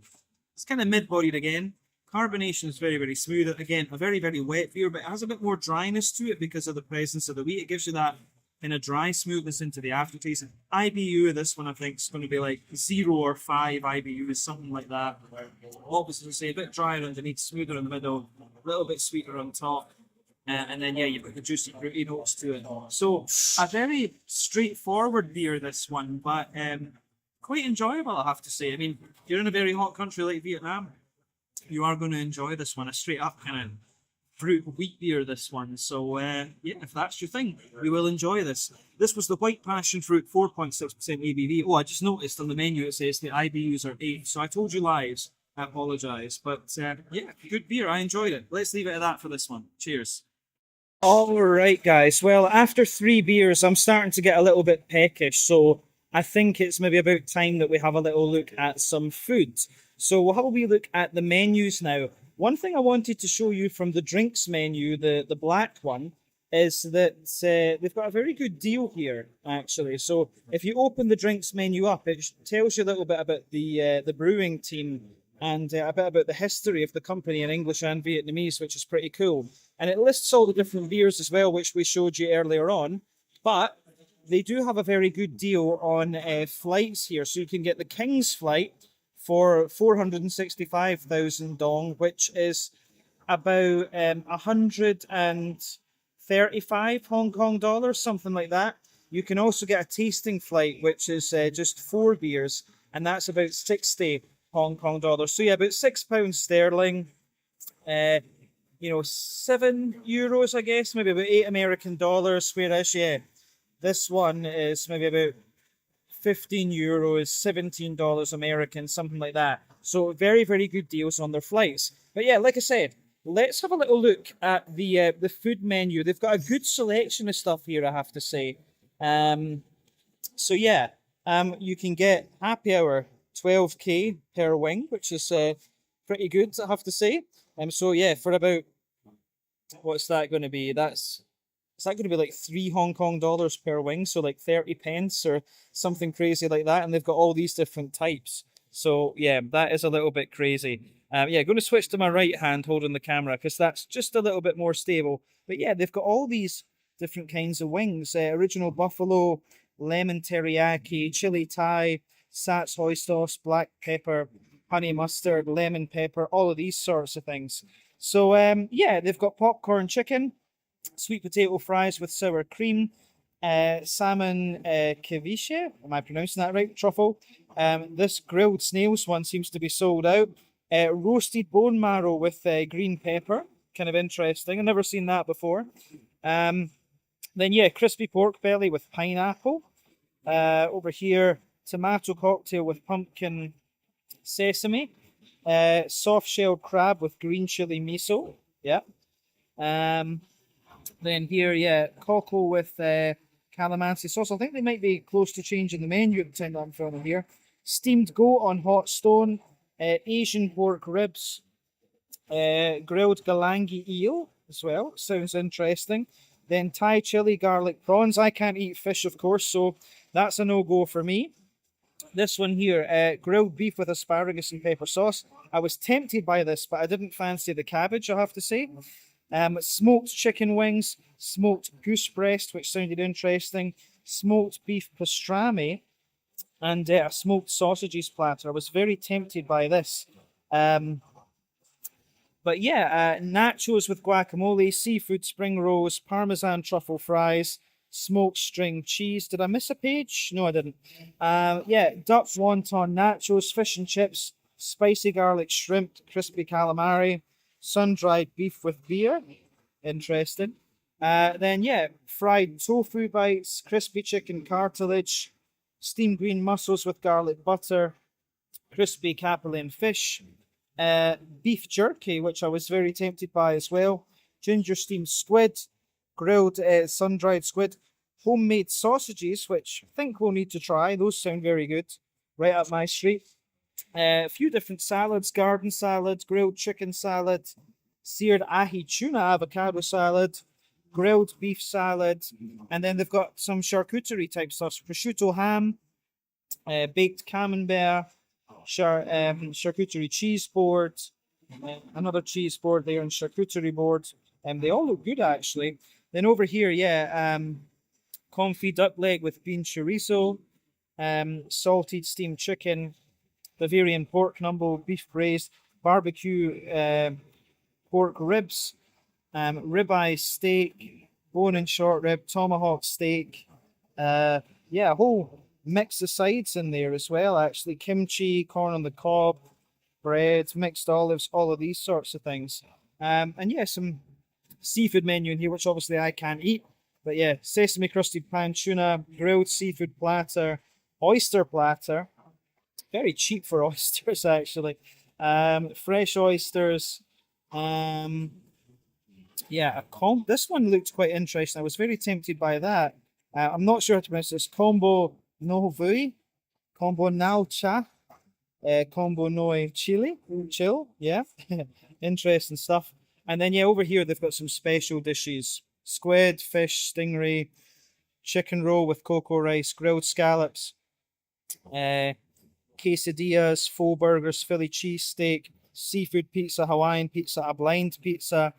it's kind of mid-bodied again. Carbonation is very, very smooth. Again, a very, very wet beer, but it has a bit more dryness to it because of the presence of the wheat. It gives you that kind of dry smoothness into the aftertaste. IBU of this one, I think, is going to be like 0 or 5 IBUs, something like that. Obviously, say a bit drier underneath, smoother in the middle, a little bit sweeter on top. And then, yeah, you've got the juicy fruity notes to it. So, a very straightforward beer, this one, but quite enjoyable, I have to say. I mean, you're in a very hot country like Vietnam, you are going to enjoy this one. A straight up kind of fruit wheat beer, this one. So, yeah, if that's your thing, you will enjoy this. This was the white passion fruit, 4.6% ABV. Oh, I just noticed on the menu it says the IBUs are 8. So I told you lies. I apologise. But yeah, good beer. I enjoyed it. Let's leave it at that for this one. Cheers. All right, guys. Well, after 3 beers, I'm starting to get a little bit peckish. So I think it's maybe about time that we have a little look at some food. So we'll have a wee look at the menus now. One thing I wanted to show you from the drinks menu, the black one, is that they've got a very good deal here, actually. So if you open the drinks menu up, it tells you a little bit about the brewing team and a bit about the history of the company in English and Vietnamese, which is pretty cool. And it lists all the different beers as well, which we showed you earlier on. But they do have a very good deal on flights here. So you can get the King's flight for 465,000 dong, which is about 135 Hong Kong dollars, something like that. You can also get a tasting flight, which is just 4 beers, and that's about 60 Hong Kong dollars. So yeah, about £6 sterling. 7 euros, I guess, maybe about 8 American dollars. Whereas, yeah, this one is maybe about 15 euros, $17 American, something like that. So very, very good deals on their flights. But yeah, like I said, let's have a little look at the food menu. They've got a good selection of stuff here, I have to say. So yeah, you can get happy hour 12k per wing, which is pretty good, I have to say. So yeah, for about, what's that going to be? Is that going to be like 3 Hong Kong dollars per wing? So like 30 pence or something crazy like that. And they've got all these different types. So yeah, that is a little bit crazy. Yeah, going to switch to my right hand holding the camera because that's just a little bit more stable. But yeah, they've got all these different kinds of wings. Original buffalo, lemon teriyaki, chili Thai, Sats soy sauce, black pepper, honey mustard, lemon pepper, all of these sorts of things. So yeah, they've got popcorn chicken, sweet potato fries with sour cream, salmon ceviche. Am I pronouncing that right? Truffle. This grilled snails one seems to be sold out. Roasted bone marrow with green pepper. Kind of interesting. I've never seen that before. Then yeah, crispy pork belly with pineapple. Over here, tomato cocktail with pumpkin sesame. Soft shelled crab with green chili miso. Yeah. Then here, yeah, cockle with calamansi sauce. I think they might be close to changing the menu at the time that I'm filming here. Steamed goat on hot stone. Asian pork ribs. Grilled galangi eel as well. Sounds interesting. Then Thai chili garlic prawns. I can't eat fish, of course, so that's a no-go for me. This one here, grilled beef with asparagus and pepper sauce. I was tempted by this, but I didn't fancy the cabbage, I have to say. Smoked chicken wings, smoked goose breast, which sounded interesting, smoked beef pastrami, and a smoked sausages platter. I was very tempted by this. But yeah, nachos with guacamole, seafood spring rolls, parmesan truffle fries, smoked string cheese. Did I miss a page? No, I didn't. Yeah, duck wonton nachos, fish and chips, spicy garlic shrimp, crispy calamari, sun-dried beef with beer. Interesting. Then yeah, fried tofu bites, crispy chicken cartilage, steamed green mussels with garlic butter, crispy capelin fish, beef jerky, which I was very tempted by as well, ginger steamed squid, grilled sun-dried squid, homemade sausages, which I think we'll need to try. Those sound very good. Right up my street. A few different salads, garden salad, grilled chicken salad, seared ahi tuna avocado salad, grilled beef salad, and then they've got some charcuterie type stuff, prosciutto ham, baked camembert, charcuterie cheese board, another cheese board there, and charcuterie board. And they all look good actually. Then over here, yeah, confit duck leg with bean chorizo, salted steamed chicken, Bavarian pork knuckle, beef braised, barbecue pork ribs, ribeye steak, bone and short rib, tomahawk steak. Yeah, a whole mix of sides in there as well, actually. Kimchi, corn on the cob, bread, mixed olives, all of these sorts of things. And yeah, some seafood menu in here, which obviously I can't eat. But yeah, sesame crusted pan tuna, grilled seafood platter, oyster platter. Very cheap for oysters, actually. Fresh oysters. Yeah, this one looked quite interesting. I was very tempted by that. I'm not sure how to pronounce this. Combo no vui, combo nao cha, combo no chili, chill. Yeah, interesting stuff. And then yeah, over here they've got some special dishes: squid, fish, stingray, chicken roll with cocoa rice, grilled scallops, quesadillas, faux burgers, Philly cheesesteak, seafood pizza, Hawaiian pizza, a blind pizza,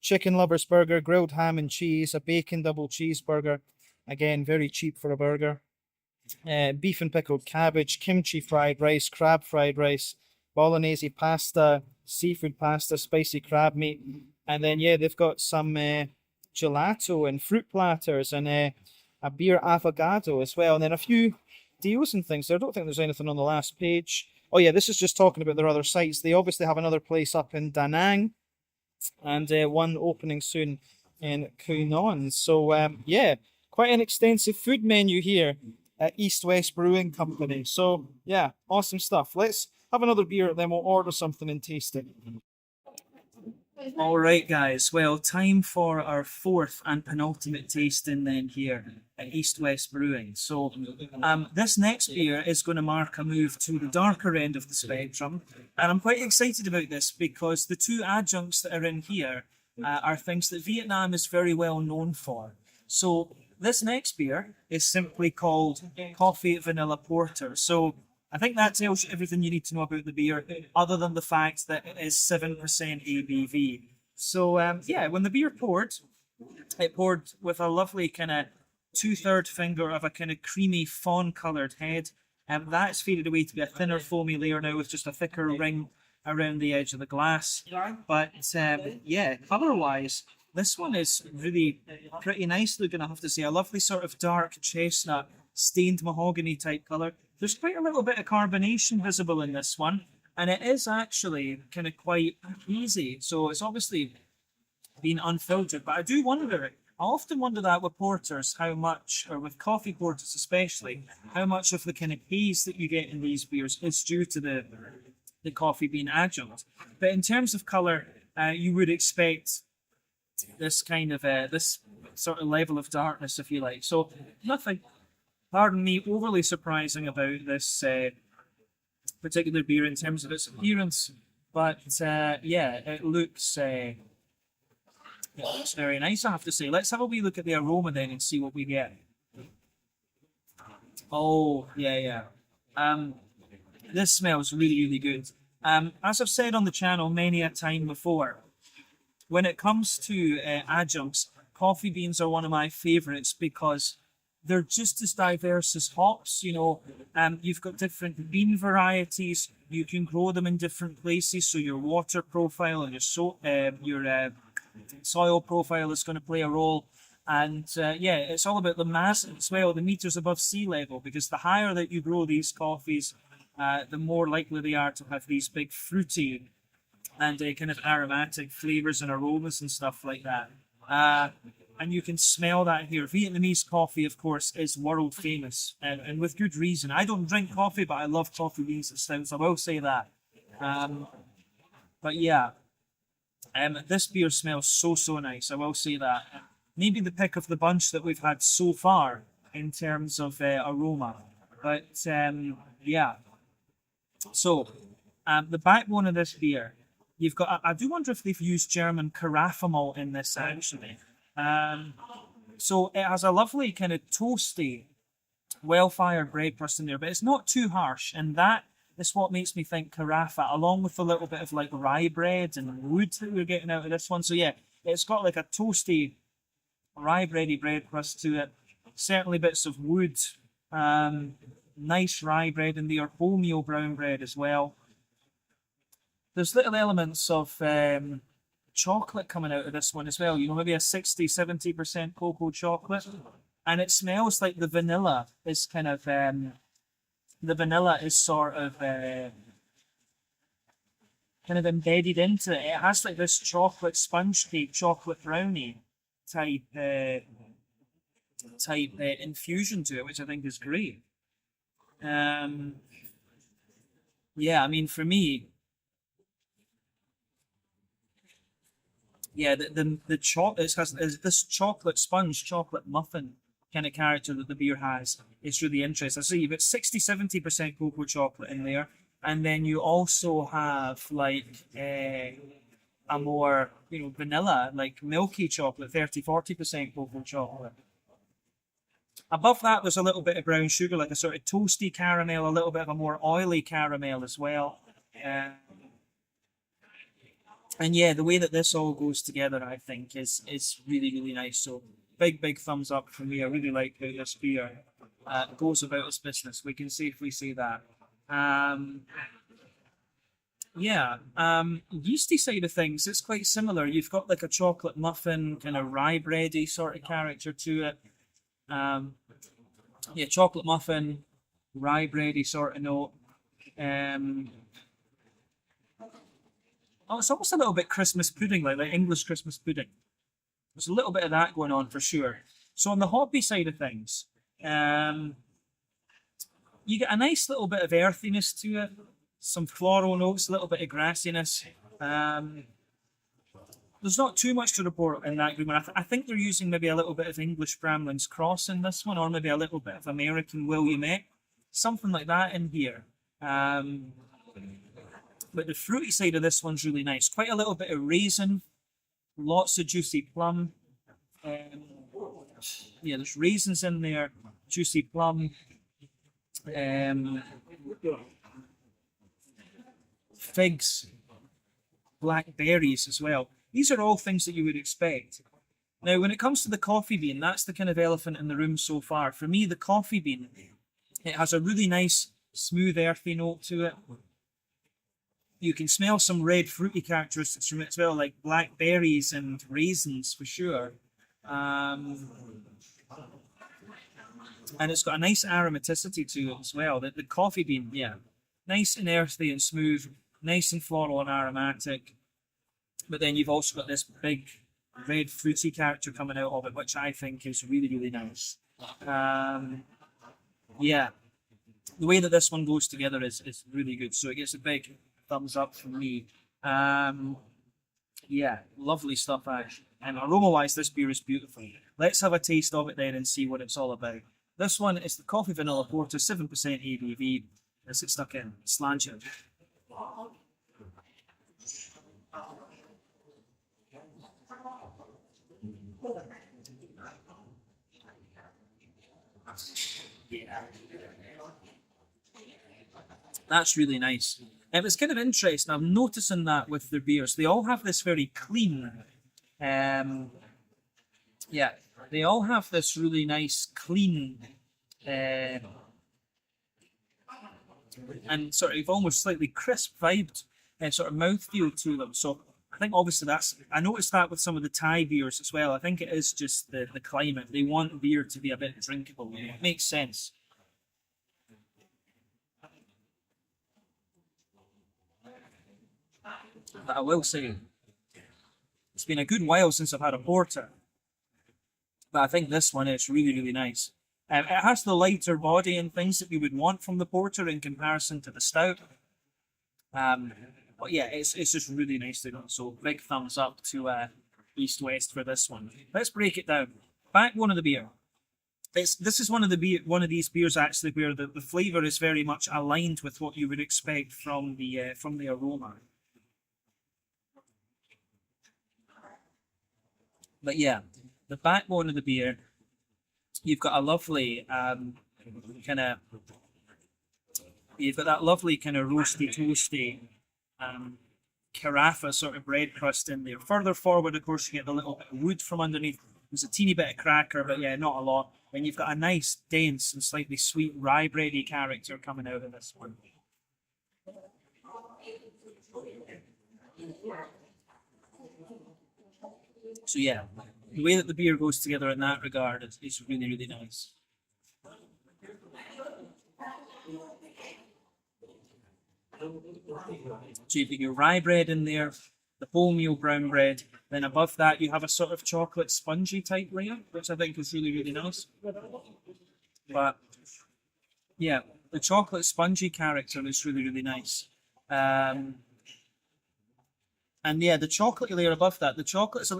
chicken lovers burger, grilled ham and cheese, a bacon double cheeseburger. Again, very cheap for a burger. Beef and pickled cabbage, kimchi fried rice, crab fried rice, bolognese pasta, seafood pasta, spicy crab meat. And then, yeah, they've got some gelato and fruit platters and a beer avocado as well. And then a few deals and things. I don't think there's anything on the last page. Oh yeah, this is just talking about their other sites. They obviously have another place up in Da Nang and one opening soon in Kuinon. So yeah, quite an extensive food menu here at East West Brewing Company. So yeah, awesome stuff. Let's have another beer, then we'll order something and taste it. All right, guys. Well, time for our fourth and penultimate tasting then here at East West Brewing. So, this next beer is going to mark a move to the darker end of the spectrum, and I'm quite excited about this because the two adjuncts that are in here are things that Vietnam is very well known for. So, this next beer is simply called Coffee Vanilla Porter. So, I think that tells you everything you need to know about the beer, other than the fact that it is 7% ABV. So, yeah, when the beer poured, it poured with a lovely kind of 2/3 finger of a kind of creamy fawn-coloured head. That's faded away to be a thinner foamy layer now with just a thicker ring around the edge of the glass. But yeah, colour-wise, this one is really pretty nice looking, I have to say. A lovely sort of dark chestnut, stained mahogany type colour. There's quite a little bit of carbonation visible in this one, and it is actually kind of quite easy. So it's obviously been unfiltered, but I do wonder, I often wonder that with porters, how much, or with coffee porters especially, how much of the kind of haze that you get in these beers is due to the coffee bean adjunct. But in terms of colour, you would expect this kind of, this sort of level of darkness, if you like. So nothing, pardon me, overly surprising about this particular beer in terms of its appearance. But yeah, it looks very nice, I have to say. Let's have a wee look at the aroma then and see what we get. Oh, yeah. This smells really, really good. As I've said on the channel many a time before, when it comes to adjuncts, coffee beans are one of my favourites because they're just as diverse as hops. You know, you've got different bean varieties. You can grow them in different places, so your water profile and your soil profile is going to play a role. And yeah, it's all about the mass as well, the meters above sea level, because the higher that you grow these coffees, the more likely they are to have these big fruity and kind of aromatic flavors and aromas and stuff like that. And you can smell that here. Vietnamese coffee, of course, is world famous, and with good reason. I don't drink coffee, but I love coffee beans and stouts. I will say that. But yeah, this beer smells so nice. I will say that. Maybe the pick of the bunch that we've had so far in terms of aroma. But yeah. So the backbone of this beer, you've got. I do wonder if they've used German carafa malt in this actually. So it has a lovely kind of toasty, well-fired bread crust in there, but it's not too harsh, and that is what makes me think carafa, along with a little bit of like rye bread and wood that we're getting out of this one. So yeah, it's got like a toasty, rye bready bread crust to it. Certainly bits of wood, nice rye bread in there, wholemeal brown bread as well. There's little elements of chocolate coming out of this one as well, you know, maybe a 60-70% cocoa chocolate, and it smells like the vanilla is kind of the vanilla is sort of kind of embedded into it. It has like this chocolate sponge cake, chocolate brownie type infusion to it, which I think is great. Yeah, I mean, for me, yeah, the chocolate has this chocolate sponge, chocolate muffin kind of character that the beer has. It's really interesting. So you've got 60-70% cocoa chocolate in there, and then you also have like a more, you know, vanilla, like milky chocolate, 30-40% cocoa chocolate. Above that, there's a little bit of brown sugar, like a sort of toasty caramel, a little bit of a more oily caramel as well. And yeah, the way that this all goes together, I think, is really, really nice. So big thumbs up from me. I really like how this beer goes about its business. We can safely say that. Yeah, yeasty side of things, it's quite similar. You've got like a chocolate muffin, kind of rye bready sort of character to it. Yeah, chocolate muffin, rye bready sort of note. Oh, it's almost a little bit Christmas pudding, like English Christmas pudding. There's a little bit of that going on for sure. So on the hoppy side of things, you get a nice little bit of earthiness to it, some floral notes, a little bit of grassiness. There's not too much to report in that green one. I think they're using maybe a little bit of English Bramling's Cross in this one, or maybe a little bit of American Williamette, something like that in here. But the fruity side of this one's really nice. Quite a little bit of raisin, lots of juicy plum. Yeah, there's raisins in there, juicy plum. Figs, blackberries as well. These are all things that you would expect. Now, when it comes to the coffee bean, that's the kind of elephant in the room so far. For me, the coffee bean, it has a really nice smooth earthy note to it. You can smell some red fruity characteristics from it as well, like blackberries and raisins for sure. And it's got a nice aromaticity to it as well. The coffee bean, yeah, nice and earthy and smooth, nice and floral and aromatic. But then you've also got this big red fruity character coming out of it, which I think is really, really nice. Yeah, the way that this one goes together is really good. So it gets a big thumbs up from me. Yeah, lovely stuff actually. And aroma-wise, this beer is beautiful. Let's have a taste of it then and see what it's all about. This one is the Coffee Vanilla Porter, 7% ABV. Is it stuck in? Slant it. Yeah. That's really nice. It's kind of interesting. I'm noticing that with their beers, they all have this very clean. Yeah, they all have this really nice, clean, and sort of almost slightly crisp vibed sort of mouthfeel to them. So I think obviously I noticed that with some of the Thai beers as well. I think it is just the climate. They want beer to be a bit drinkable. It makes sense. But I will say, it's been a good while since I've had a porter. But I think this one is really, really nice. It has the lighter body and things that we would want from the porter in comparison to the stout. But yeah, it's just really nice to go. So big thumbs up to East West for this one. Let's break it down. Backbone of the beer. This is one of these beers actually where the flavour is very much aligned with what you would expect from the aroma. But yeah, the backbone of the beer, you've got a lovely you've got that lovely kind of roasty, toasty carafa sort of bread crust in there. Further forward, of course, you get the little bit of wood from underneath. There's a teeny bit of cracker, but yeah, not a lot. And you've got a nice, dense and slightly sweet rye bready character coming out of this one. So yeah, the way that the beer goes together in that regard is really, really nice. So you've got your rye bread in there, the wholemeal brown bread, then above that you have a sort of chocolate spongy type layer, which I think is really, really nice. But yeah, the chocolate spongy character is really, really nice. And yeah, the chocolate layer above that, the chocolate is a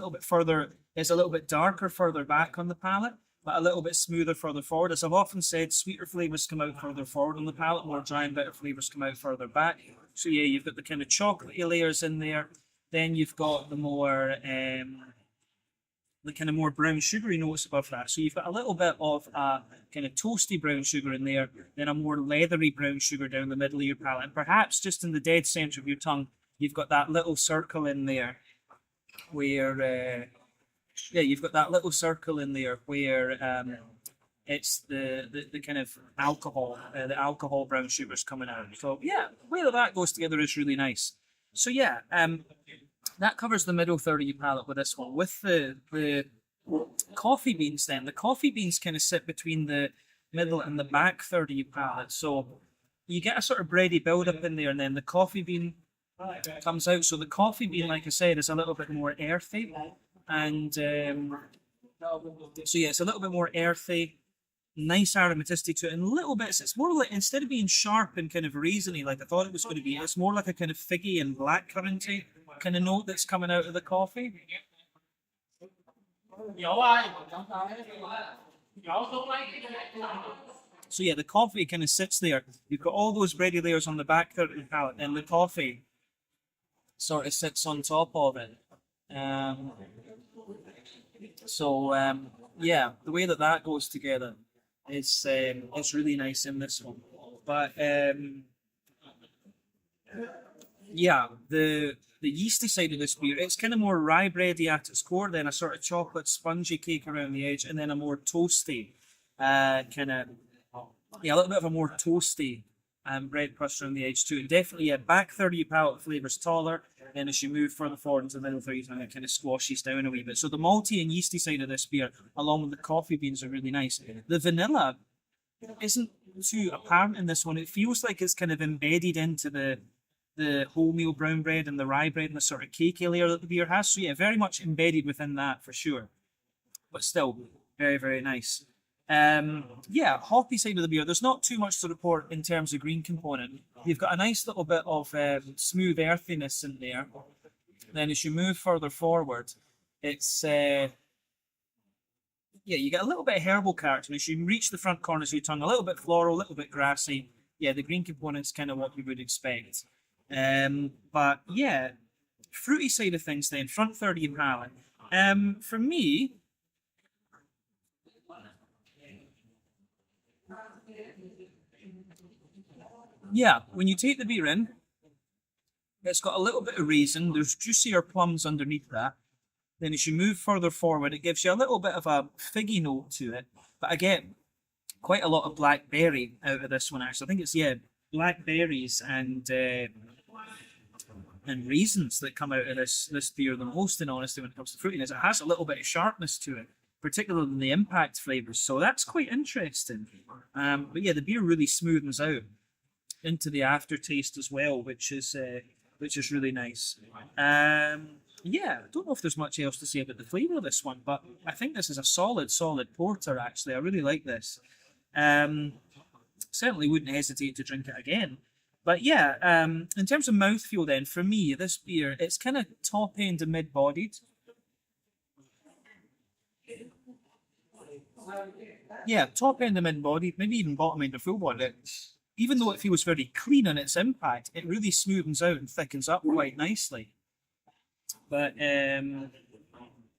little bit darker further back on the palate, but a little bit smoother further forward. As I've often said, sweeter flavours come out further forward on the palate, more dry and bitter flavours come out further back. So yeah, you've got the kind of chocolatey layers in there. Then you've got the more brown sugary notes above that. So you've got a little bit of a kind of toasty brown sugar in there, then a more leathery brown sugar down the middle of your palate, and perhaps just in the dead centre of your tongue, you've got that little circle in there where, you've got that little circle in there where it's the kind of alcohol, the alcohol brown sugars coming out. So yeah, the way that goes together is really nice. So yeah, that covers the middle third of your palate with this one. With the coffee beans then, the coffee beans kind of sit between the middle and the back third of your palate. So you get a sort of bready build-up in there, and then the coffee bean comes out. So the coffee bean, like I said, is a little bit more earthy, and so yeah, it's a little bit more earthy, nice aromaticity to it, and little bits. It's more like, instead of being sharp and kind of raisiny like I thought it was going to be, it's more like a kind of figgy and blackcurranty kind of note that's coming out of the coffee. So yeah, the coffee kind of sits there. You've got all those bready layers on the back third of the palate, and the coffee sort of sits on top of it. Yeah, the way that goes together is it's really nice in this one. But yeah, the yeasty side of this beer, it's kind of more rye bready at its core, then a sort of chocolate spongy cake around the edge, and then a more toasty a little bit of a more toasty bread crust around the edge too. And definitely, yeah, back third of your palate flavour's taller. Then as you move further forward into the middle third, it kind of squashes down a wee bit. So the malty and yeasty side of this beer, along with the coffee beans, are really nice. The vanilla isn't too apparent in this one. It feels like it's kind of embedded into the wholemeal brown bread and the rye bread and the sort of cakey layer that the beer has. So yeah, very much embedded within that for sure. But still, very, very nice. Yeah, hoppy side of the beer. There's not too much to report in terms of green component. You've got a nice little bit of smooth earthiness in there. Then as you move further forward, it's yeah, you get a little bit of herbal character. As you reach the front corners of your tongue, a little bit floral, a little bit grassy. Yeah, the green component's kind of what we would expect. But yeah, fruity side of things then, front third of your palate. For me, yeah, when you take the beer in, it's got a little bit of raisin. There's juicier plums underneath that. Then as you move further forward, it gives you a little bit of a figgy note to it. But I get quite a lot of blackberry out of this one, actually. I think it's, yeah, blackberries and raisins that come out of this beer the most, in honesty, when it comes to fruitiness. It has a little bit of sharpness to it, particularly in the impact flavours. So that's quite interesting. But yeah, the beer really smoothens out into the aftertaste as well, which is really nice. Yeah, I don't know if there's much else to say about the flavour of this one, but I think this is a solid porter, actually. I really like this. Certainly wouldn't hesitate to drink it again. But yeah, in terms of mouthfeel then, for me, this beer, it's kind of top end and mid-bodied. Yeah, top end and mid-bodied, maybe even bottom end or full bodied. Even though it feels very clean in its impact, it really smoothens out and thickens up quite nicely. But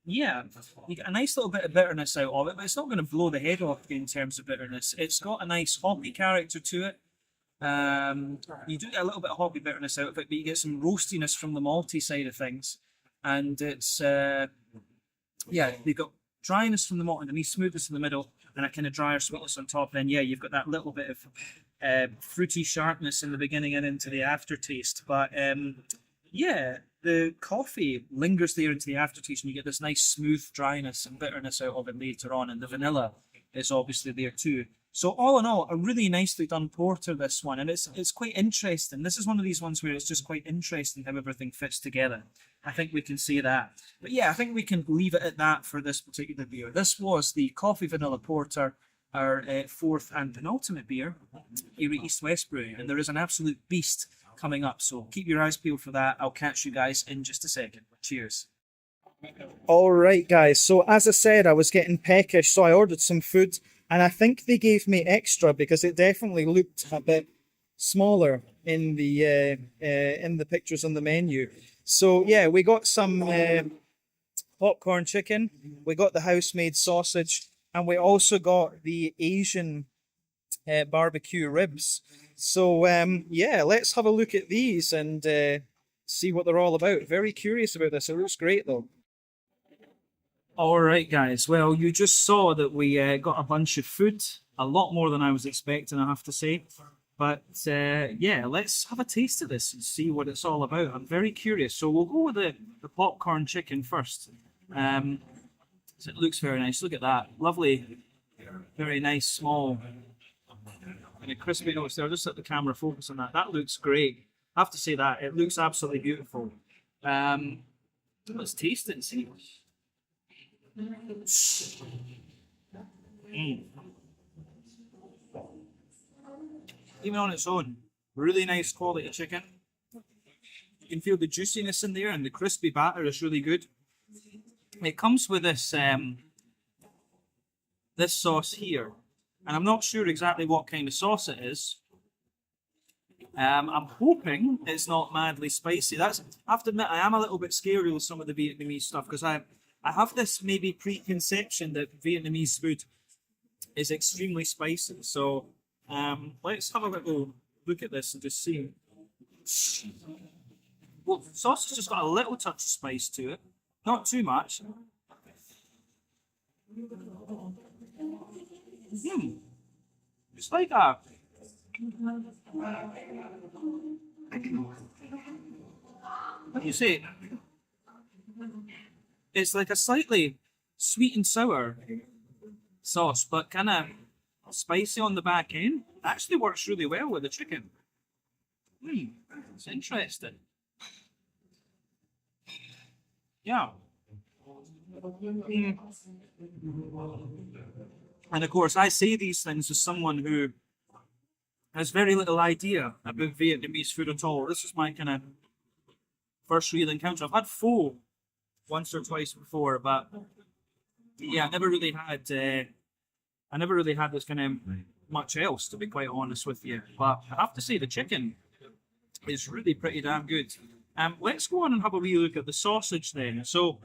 yeah, you get a nice little bit of bitterness out of it, but it's not going to blow the head off you in terms of bitterness. It's got a nice hoppy character to it. You do get a little bit of hoppy bitterness out of it, but you get some roastiness from the malty side of things. And it's, yeah, you've got dryness from the malt underneath, smoothness in the middle, and a kind of drier sweetness on top. Then, yeah, you've got that little bit of fruity sharpness in the beginning and into the aftertaste. But yeah, the coffee lingers there into the aftertaste, and you get this nice smooth dryness and bitterness out of it later on. And the vanilla is obviously there too. So all in all, a really nicely done porter, this one, and it's quite interesting. This is one of these ones where it's just quite interesting how everything fits together. I think we can say that. But yeah, I think we can leave it at that for this particular beer. This was the Coffee Vanilla Porter, our fourth and penultimate beer here at East West Brewing, and there is an absolute beast coming up, so keep your eyes peeled for that. I'll catch you guys in just a second. Cheers. All right, guys. So as I said, I was getting peckish, so I ordered some food, and I think they gave me extra because it definitely looked a bit smaller in the pictures on the menu. So yeah, we got some popcorn chicken, we got the house-made sausage, and we also got the Asian barbecue ribs. So yeah, let's have a look at these and see what they're all about. Very curious about this. It looks great though. All right, guys. Well, you just saw that we got a bunch of food, a lot more than I was expecting, I have to say. But yeah, let's have a taste of this and see what it's all about. I'm very curious. So we'll go with the popcorn chicken first. So it looks very nice. Look at that. Lovely, very nice, small, and a crispy notes there. Just let the camera focus on that. That looks great. I have to say that. It looks absolutely beautiful. Let's taste it and see. Even on its own, really nice quality chicken. You can feel the juiciness in there, and the crispy batter is really good. It comes with this this sauce here, and I'm not sure exactly what kind of sauce it is. I'm hoping it's not madly spicy. I have to admit, I am a little bit scared with some of the Vietnamese stuff because I have this maybe preconception that Vietnamese food is extremely spicy. So let's have a little look at this and just see. Well, the sauce has just got a little touch of spice to it, not too much. It's like What do you say? It's like a slightly sweet and sour sauce, but kind of spicy on the back end. Actually works really well with the chicken. It's interesting. Yeah. And of course, I say these things as someone who has very little idea about Vietnamese food at all. This is my kind of first real encounter. I've had pho once or twice before, but yeah, I never really had this kind of much else, to be quite honest with you. But I have to say the chicken is really pretty damn good. Let's go on and have a wee look at the sausage then. So,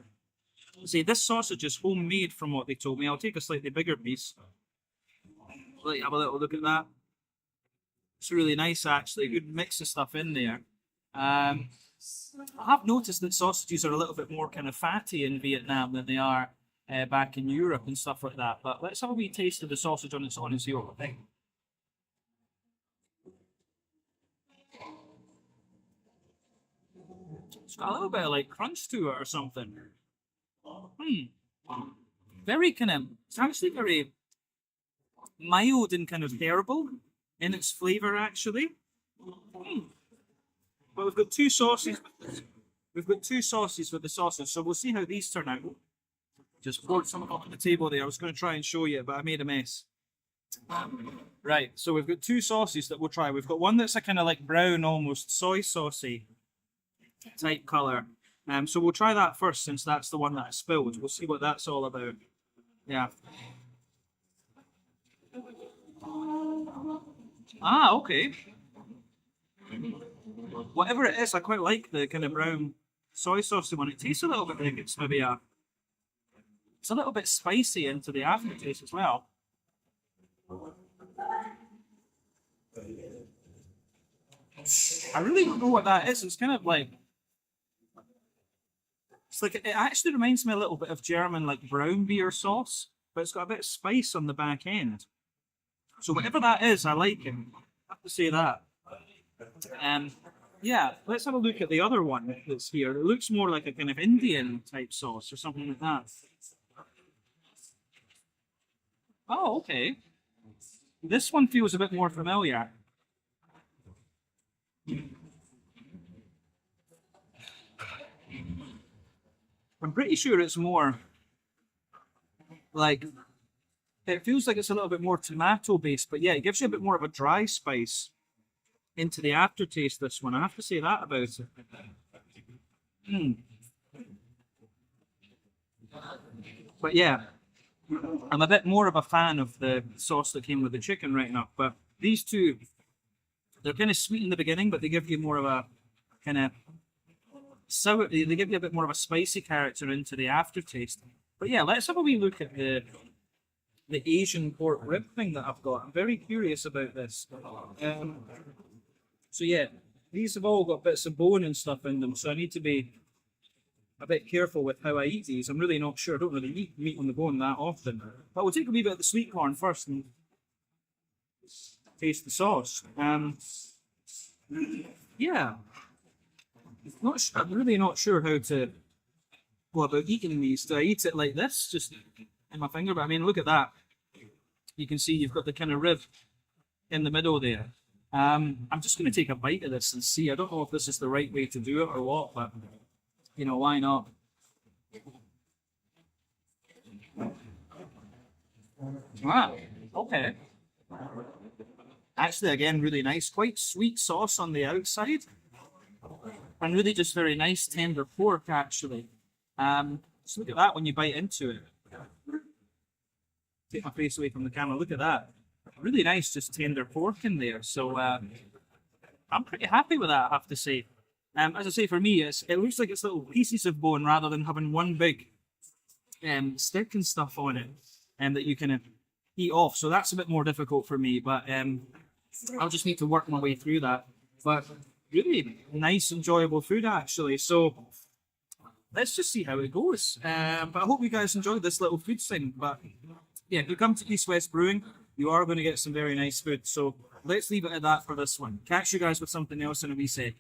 see, this sausage is homemade from what they told me. I'll take a slightly bigger piece. Let you have a little look at that. It's really nice, actually. Good mix of stuff in there. I have noticed that sausages are a little bit more kind of fatty in Vietnam than they are back in Europe and stuff like that. But let's have a wee taste of the sausage on its own and see what we think. It's got a little bit of like crunch to it or something. Very kind of, it's actually very mild and kind of herbal in its flavour, actually. But we've got two sauces. We've got two sauces with the sausage, so we'll see how these turn out. Just poured some up on the table there. I was going to try and show you, but I made a mess. Right, so we've got two sauces that we'll try. We've got one that's a kind of like brown, almost soy saucy type colour. So we'll try that first, since that's the one that I spilled. We'll see what that's all about. Yeah. Ah, okay. Whatever it is, I quite like the kind of brown soy saucy one. It tastes a little bit like it's maybe it's a little bit spicy into the aftertaste as well. I really don't know what that is. It's kind of like, it's like, it actually reminds me a little bit of German like brown beer sauce, but it's got a bit of spice on the back end. So whatever that is, I like it. I have to say that. Yeah, let's have a look at the other one that's here. It looks more like a kind of Indian type sauce or something like that. Oh, okay. This one feels a bit more familiar. I'm pretty sure it's more like, it feels like it's a little bit more tomato based, but yeah, it gives you a bit more of a dry spice into the aftertaste, this one. I have to say that about it. But yeah, I'm a bit more of a fan of the sauce that came with the chicken right now. But these two, they're kind of sweet in the beginning, but they give you more of a kind of sour, they give you a bit more of a spicy character into the aftertaste. But yeah, let's have a wee look at the Asian pork rib thing that I've got. I'm very curious about this. So yeah, these have all got bits of bone and stuff in them, so I need to be a bit careful with how I eat these. I'm really not sure. I don't really eat meat on the bone that often. But we'll take a wee bit of the sweet corn first and taste the sauce. Yeah, I'm really not sure how to go about eating these. Do I eat it like this, just in my finger? But I mean, look at that. You can see you've got the kind of rib in the middle there. I'm just going to take a bite of this and see. I don't know if this is the right way to do it or what, but, you know, why not? Ah, okay. Actually, again, really nice. Quite sweet sauce on the outside. And really just very nice, tender pork, actually. So look at that when you bite into it. Take my face away from the camera. Look at that. Really nice, just tender pork in there. So I'm pretty happy with that, I have to say. As I say, for me, it looks like it's little pieces of bone rather than having one big stick and stuff on it that you can eat off. So that's a bit more difficult for me, but I'll just need to work my way through that. But really nice, enjoyable food, actually. So let's just see how it goes. But I hope you guys enjoyed this little food thing. But yeah, if you come to East West Brewing, you are going to get some very nice food. So let's leave it at that for this one. Catch you guys with something else in a wee second.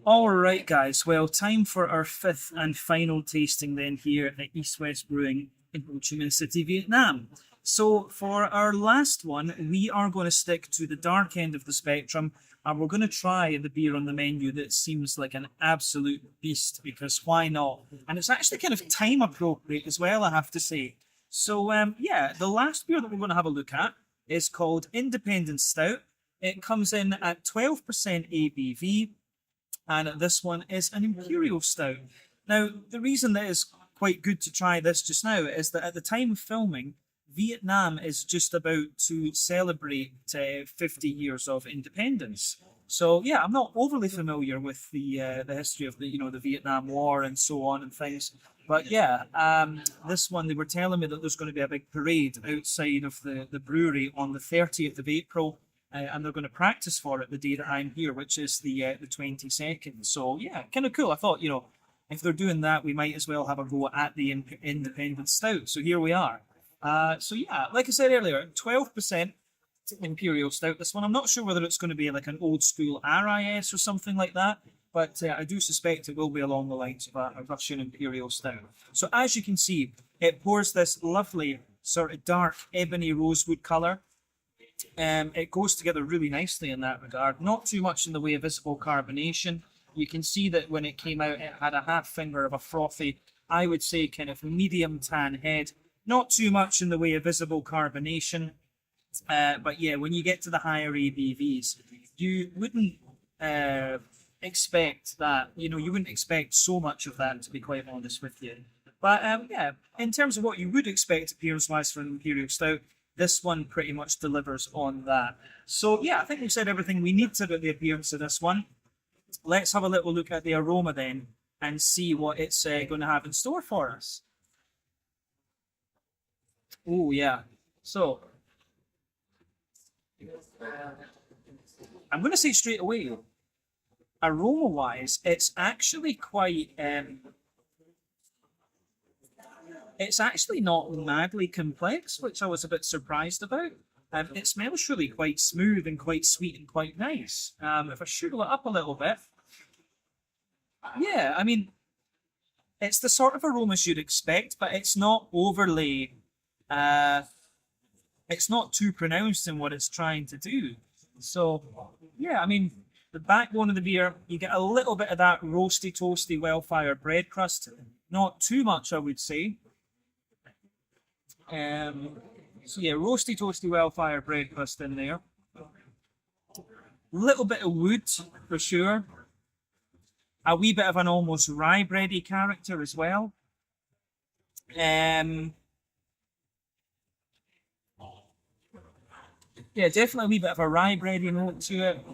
All right, guys. Well, time for our fifth and final tasting then here at East West Brewing in Ho Chi Minh City, Vietnam. So for our last one, we are going to stick to the dark end of the spectrum, and we're going to try the beer on the menu that seems like an absolute beast, because why not? And it's actually kind of time appropriate as well, I have to say. So yeah, the last beer that we're going to have a look at is called Independent Stout. It comes in at 12% ABV, and this one is an Imperial Stout. Now, the reason that it's quite good to try this just now is that at the time of filming, Vietnam is just about to celebrate 50 years of independence. So yeah, I'm not overly familiar with the history of the Vietnam War and so on and things. But yeah, this one, they were telling me that there's going to be a big parade outside of the brewery on the 30th of April, and they're going to practice for it the day that I'm here, which is the 22nd. So yeah, kind of cool. I thought, if they're doing that, we might as well have a go at the Independent Stout. So here we are. So yeah, like I said earlier, 12% Imperial Stout. This one, I'm not sure whether it's going to be like an old school RIS or something like that, but I do suspect it will be along the lines of a Russian Imperial Stout. So as you can see, it pours this lovely sort of dark ebony rosewood colour. It goes together really nicely in that regard. Not too much in the way of visible carbonation. You can see that when it came out, it had a half finger of a frothy, I would say kind of medium tan head. Not too much in the way of visible carbonation. But yeah, when you get to the higher ABVs, you wouldn't expect that, you wouldn't expect so much of that, to be quite honest with you. But yeah, in terms of what you would expect appearance-wise for an Imperial Stout, this one pretty much delivers on that. So yeah, I think we've said everything we need to about the appearance of this one. Let's have a little look at the aroma then and see what it's going to have in store for us. Oh yeah, so I'm going to say straight away, aroma-wise, it's actually quite, it's actually not madly complex, which I was a bit surprised about. It smells really quite smooth and quite sweet and quite nice. If I sugar it up a little bit, yeah, I mean, it's the sort of aromas you'd expect, but it's not overly, it's not too pronounced in what it's trying to do. So, yeah, I mean, the backbone of the beer, you get a little bit of that roasty, toasty, well-fired bread crust. Not too much, I would say. So yeah, roasty, toasty, well-fired bread crust in there. Little bit of wood, for sure. A wee bit of an almost rye bready character as well. Yeah, definitely a wee bit of a rye bready note to it.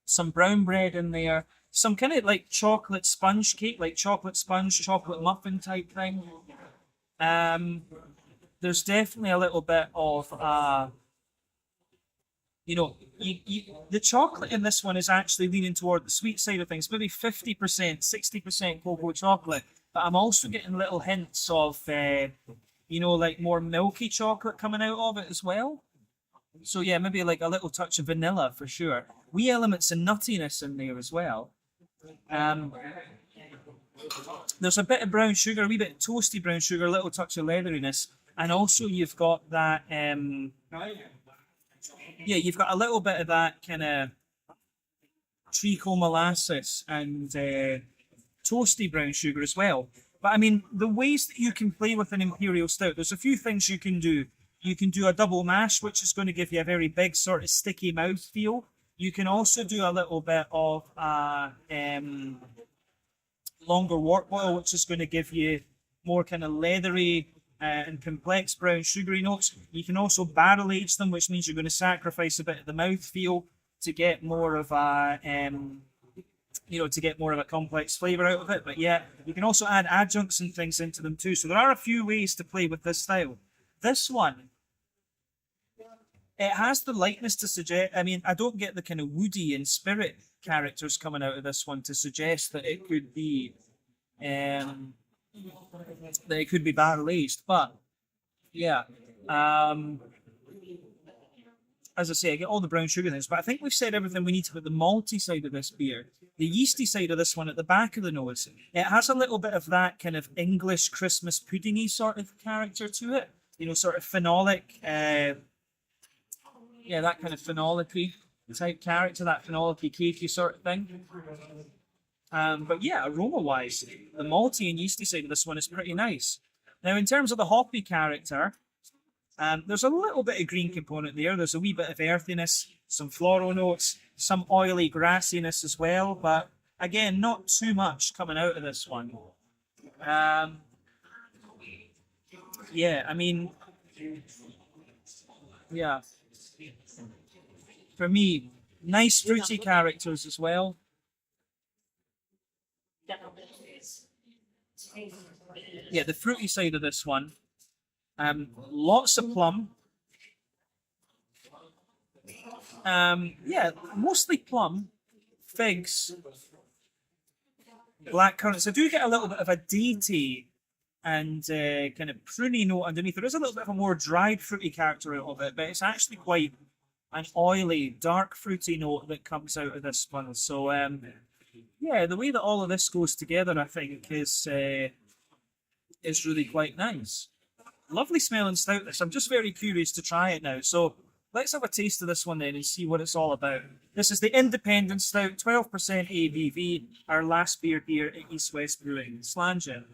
Some brown bread in there. Some kind of like chocolate sponge cake, like chocolate sponge, chocolate muffin type thing. There's definitely a little bit of, the chocolate in this one is actually leaning toward the sweet side of things, maybe 50%, 60% cocoa chocolate. But I'm also getting little hints of, like more milky chocolate coming out of it as well. So yeah, maybe like a little touch of vanilla for sure. Wee elements of nuttiness in there as well. There's a bit of brown sugar, a wee bit of toasty brown sugar, a little touch of leatheriness. And also you've got that, you've got a little bit of that kind of treacle molasses and toasty brown sugar as well. But I mean, the ways that you can play with an Imperial Stout, there's a few things you can do. You can do a double mash, which is going to give you a very big sort of sticky mouth feel. You can also do a little bit of longer wort boil, which is going to give you more kind of leathery and complex brown sugary notes. You can also barrel age them, which means you're going to sacrifice a bit of the mouth feel to get more of a to get more of a complex flavour out of it. But yeah, you can also add adjuncts and things into them too. So there are a few ways to play with this style. This one, it has the lightness to suggest, I mean, I don't get the kind of woody and spirit characters coming out of this one to suggest that it could be barrel aged, but yeah, as I say, I get all the brown sugar things, but I think we've said everything we need about the malty side of this beer. The yeasty side of this one at the back of the nose, it has a little bit of that kind of English Christmas puddingy sort of character to it. You know, sort of phenolic, yeah, that kind of phenolic-y type character, that phenolic-y cakey sort of thing. But yeah, aroma-wise, the malty and yeasty side of this one is pretty nice. Now, in terms of the hoppy character, there's a little bit of green component there. There's a wee bit of earthiness, some floral notes, some oily grassiness as well. But again, not too much coming out of this one. Yeah, I mean, yeah. For me, nice fruity characters as well. Yeah, the fruity side of this one. Lots of plum. Yeah, mostly plum, figs, black currants. I do get a little bit of a dainty and kind of pruny note underneath. There is a little bit of a more dried fruity character out of it, but it's actually quite an oily, dark fruity note that comes out of this one. So yeah, the way that all of this goes together, I think, is really quite nice. Lovely smelling stout this. I'm just very curious to try it now. So let's have a taste of this one then and see what it's all about. This is the Independent Stout, 12% ABV, our last beer here at East West Brewing. Slange it.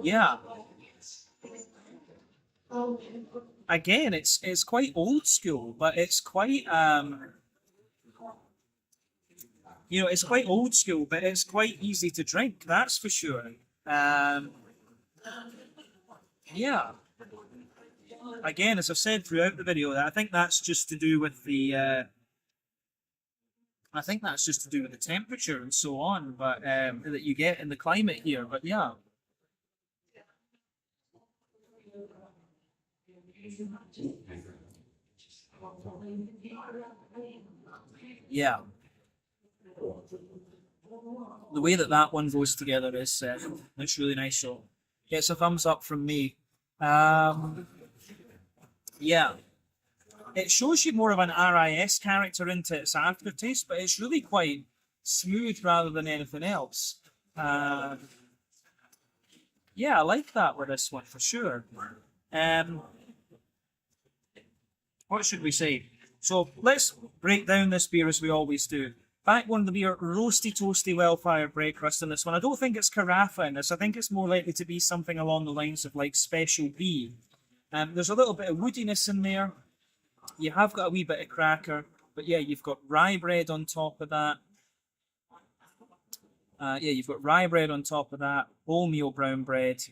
Yeah. Again, it's quite old school, but it's quite you know, it's quite old school, but it's quite easy to drink. That's for sure. Yeah. Again, as I've said throughout the video, I think that's just to do with the I think that's just to do with the temperature and so on, but that you get in the climate here. But yeah. Yeah. The way that that one goes together is it's really nice. So gets a thumbs up from me. Yeah. It shows you more of an RIS character into its aftertaste, but it's really quite smooth rather than anything else. Yeah, I like that with this one for sure. What should we say? So let's break down this beer as we always do. Backbone of the beer, roasty, toasty, well-fired bread crust in this one. I don't think it's carafa in this. I think it's more likely to be something along the lines of like Special B. There's a little bit of woodiness in there. You have got a wee bit of cracker, but yeah, you've got rye bread on top of that. Yeah, you've got rye bread on top of that, wholemeal brown bread.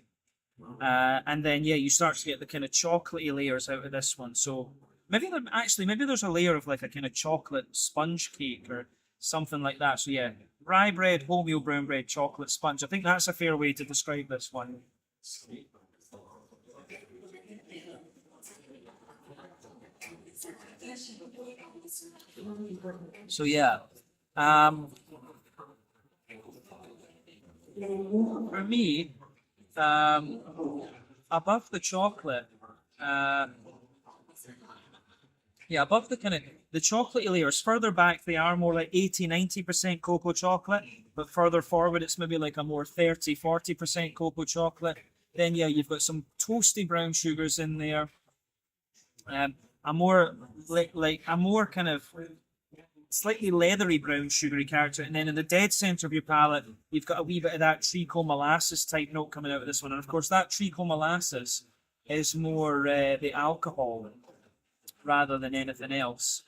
And then, yeah, you start to get the kind of chocolatey layers out of this one. So maybe there's a layer of like a kind of chocolate sponge cake or something like that. So yeah, rye bread, wholemeal brown bread, chocolate sponge. I think that's a fair way to describe this one. So yeah, for me, above the chocolate, yeah, above the kind of the chocolatey layers, further back they are more like 80-90% cocoa chocolate, but further forward it's maybe like a more 30-40% cocoa chocolate. Then yeah, you've got some toasty brown sugars in there. A more kind of slightly leathery brown sugary character, and then in the dead center of your palate, you've got a wee bit of that treacle molasses type note coming out of this one, and of course that treacle molasses is more the alcohol rather than anything else.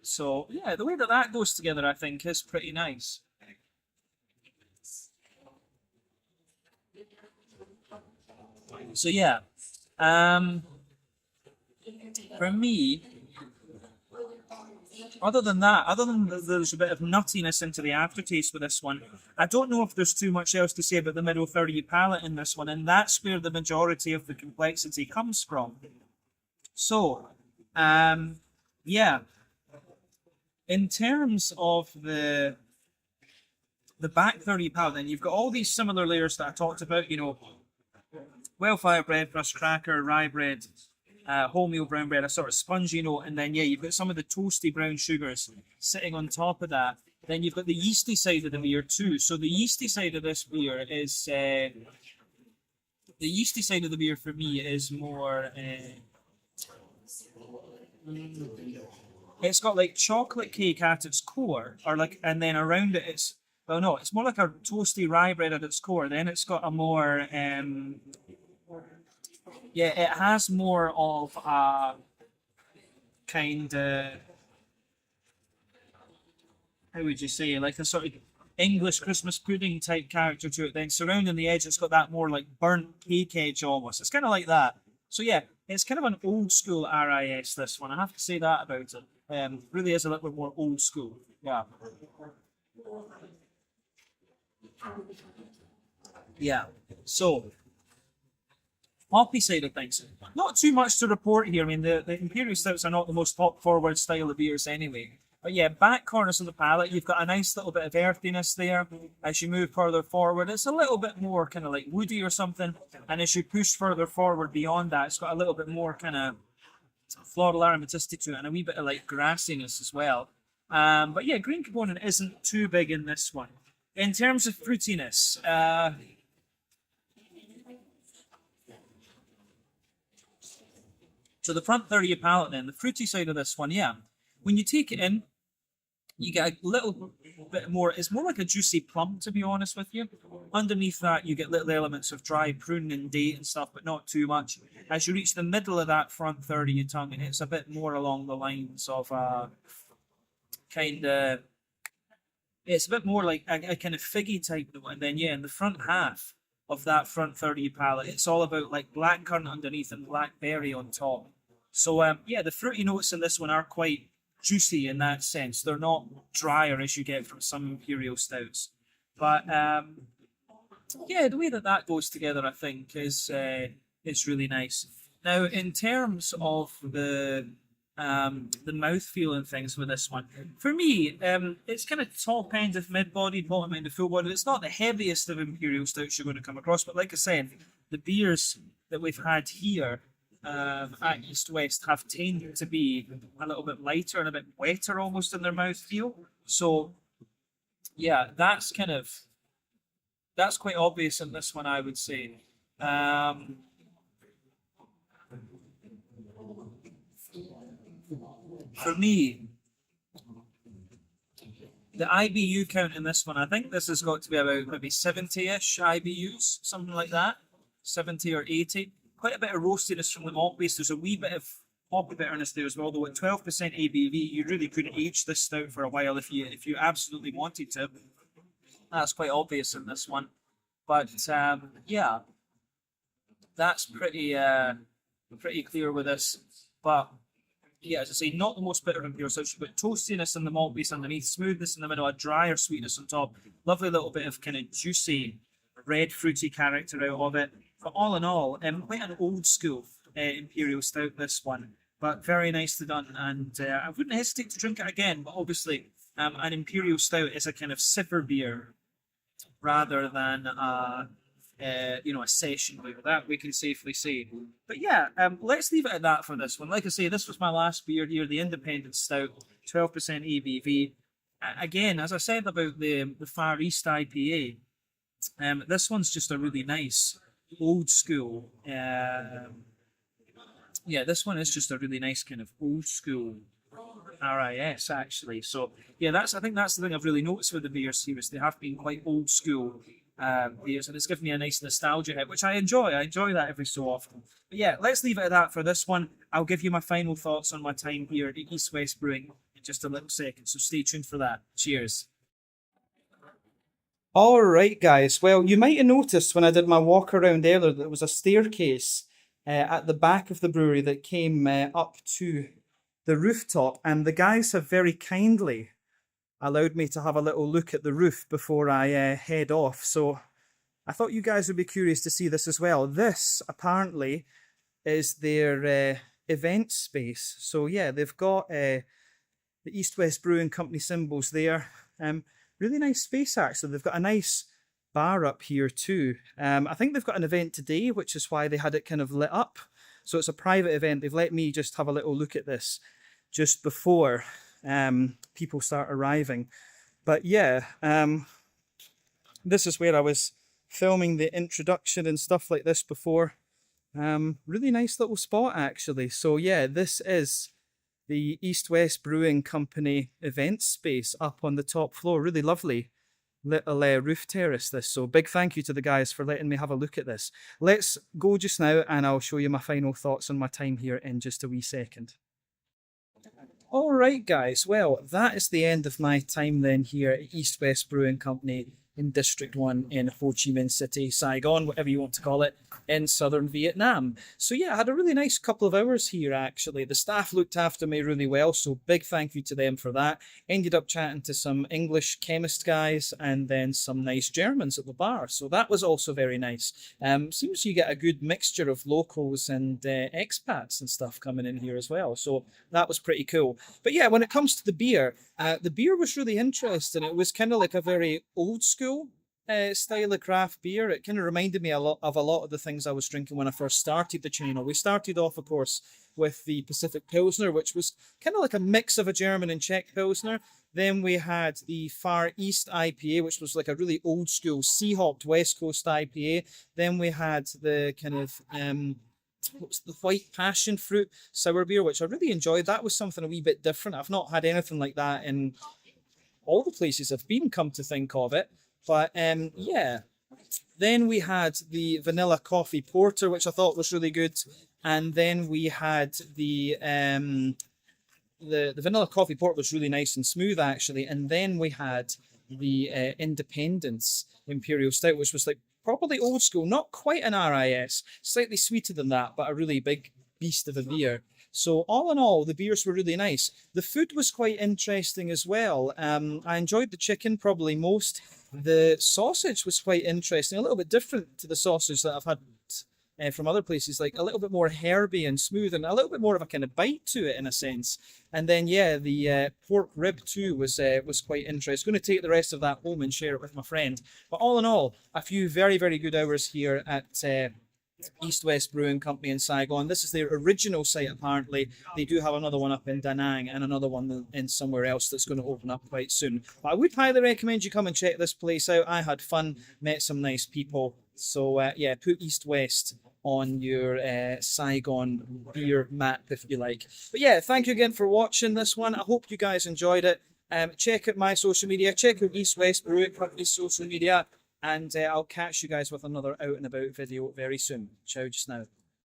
So yeah, the way that that goes together, I think, is pretty nice. So yeah, for me, other than there's a bit of nuttiness into the aftertaste with this one, I don't know if there's too much else to say about the middle third of your palate in this one, and that's where the majority of the complexity comes from. So, yeah, in terms of the the back 30 pallet, then you've got all these similar layers that I talked about, you know, well-fired bread, crust cracker, rye bread, wholemeal brown bread, a sort of spongy note, and then, yeah, you've got some of the toasty brown sugars sitting on top of that. Then you've got the yeasty side of the beer too. So the yeasty side of this beer is, the yeasty side of the beer for me is more, it's got like chocolate cake at its core, or like, and then around it it's, well, no, it's more like a toasty rye bread at its core. Then it's got a more, yeah, it has more of a kind of, how would you say, like a sort of English Christmas pudding type character to it. Then surrounding the edge, it's got that more like burnt cake edge almost. It's kind of like that. So yeah, it's kind of an old school RIS, this one. I have to say that about it. Really is a little bit more old school. Yeah. Yeah. So, hoppy side of things. Not too much to report here. I mean, the Imperial Stouts are not the most hop-forward style of beers anyway. But yeah, back corners of the palate, you've got a nice little bit of earthiness there. As you move further forward, it's a little bit more kind of like woody or something. And as you push further forward beyond that, it's got a little bit more kind of floral aromaticity to it and a wee bit of like grassiness as well. But yeah, green component isn't too big in this one. In terms of fruitiness, so the front third of your palate then, the fruity side of this one, yeah. When you take it in, you get a little bit more, it's more like a juicy plum, to be honest with you. Underneath that, you get little elements of dry prune and date and stuff, but not too much. As you reach the middle of that front third of your tongue, and it's a bit more along the lines of kind of, it's a bit more like a kind of figgy type note. And then, yeah, in the front half of that front third of your palate, it's all about like blackcurrant underneath and blackberry on top. So, yeah, the fruity notes in this one are quite juicy in that sense. They're not drier as you get from some Imperial Stouts. But, yeah, the way that that goes together, I think, is really nice. Now, in terms of the mouthfeel and things with this one, for me, it's kind of top end of mid-bodied, bottom end of full-bodied. It's not the heaviest of Imperial Stouts you're going to come across, but like I said, the beers that we've had here at East West have tended to be a little bit lighter and a bit wetter almost in their mouthfeel. So, yeah, that's quite obvious in this one, I would say. For me, the IBU count in this one, I think this has got to be about maybe 70-ish IBUs, something like that, 70 or 80. Quite a bit of roastiness from the malt base. There's a wee bit of hoppy bitterness there as well, though at 12% ABV, you really could age this stout for a while if you absolutely wanted to. That's quite obvious in this one. But, yeah, that's pretty clear with this. But, yeah, as I say, not the most bitter Imperial Stouts, but toastiness in the malt base underneath, smoothness in the middle, a drier sweetness on top, lovely little bit of kind of juicy, red fruity character out of it. But all in all, quite an old school Imperial Stout, this one, but very nicely done. And I wouldn't hesitate to drink it again, but obviously an Imperial Stout is a kind of sipper beer rather than a session beer. That we can safely say. But yeah, let's leave it at that for this one. Like I say, this was my last beer here, the Independent Stout, 12% ABV. Again, as I said about the Far East IPA, this one's just a really nice old school. Yeah, this one is just a really nice kind of old school RIS actually. So yeah, I think that's the thing I've really noticed with the beers here is they have been quite old school beers, and it's given me a nice nostalgia hit, which I enjoy. I enjoy that every so often. But yeah, let's leave it at that for this one. I'll give you my final thoughts on my time here at East West Brewing in just a little second. So stay tuned for that. Cheers. All right, guys. Well, you might have noticed when I did my walk around earlier that there was a staircase at the back of the brewery that came up to the rooftop, and the guys have very kindly allowed me to have a little look at the roof before I head off. So I thought you guys would be curious to see this as well. This apparently is their event space. So yeah, they've got the East West Brewing Company symbols there. Really nice space, actually. They've got a nice bar up here too. I think they've got an event today, which is why they had it kind of lit up. So it's a private event. They've let me just have a little look at this just before people start arriving. But yeah, this is where I was filming the introduction and stuff like this before. Really nice little spot, actually. So yeah, this is the East West Brewing Company event space up on the top floor. Really lovely little roof terrace this. So big thank you to the guys for letting me have a look at this. Let's go just now and I'll show you my final thoughts on my time here in just a wee second. All right, guys. Well, that is the end of my time then here at East West Brewing Company in District 1 in Ho Chi Minh City, Saigon, whatever you want to call it, in southern Vietnam. So yeah, I had a really nice couple of hours here, actually. The staff looked after me really well, so big thank you to them for that. Ended up chatting to some English chemist guys and then some nice Germans at the bar, so that was also very nice. Seems you get a good mixture of locals and expats and stuff coming in here as well, so that was pretty cool. But yeah, when it comes to the beer was really interesting. It was kind of like a very old school style of craft beer. It kind of reminded me a lot of the things I was drinking when I first started the channel. We started off, of course, with the Pacific Pilsner, which was kind of like a mix of a German and Czech Pilsner. Then we had the Far East IPA, which was like a really old school sea-hopped West Coast IPA. Then we had the kind of what's the white passion fruit sour beer, which I really enjoyed. That was something a wee bit different. I've not had anything like that in all the places I've been, come to think of it. But yeah, then we had the vanilla coffee porter, which I thought was really good. And then we had the vanilla coffee porter was really nice and smooth, actually. And then we had the Independence Imperial Stout, which was like properly old school, not quite an RIS, slightly sweeter than that, but a really big beast of a beer. So all in all, the beers were really nice. The food was quite interesting as well. I enjoyed the chicken probably most. The sausage was quite interesting, a little bit different to the sausage that I've had from other places, like a little bit more herby and smooth and a little bit more of a kind of bite to it in a sense. And then yeah, the pork rib too was quite interesting. Going to take the rest of that home and share it with my friend. But all in all, a few very, very good hours here at East West Brewing Company in Saigon. This is their original site, apparently. They do have another one up in Da Nang and another one in somewhere else that's going to open up quite soon. But I would highly recommend you come and check this place out. I had fun, met some nice people. So yeah, put East West on your Saigon beer map if you like. But yeah, thank you again for watching this one. I hope you guys enjoyed it. Check out my social media, check out East West Brewing Company's social media, and I'll catch you guys with another out and about video very soon. Ciao just now.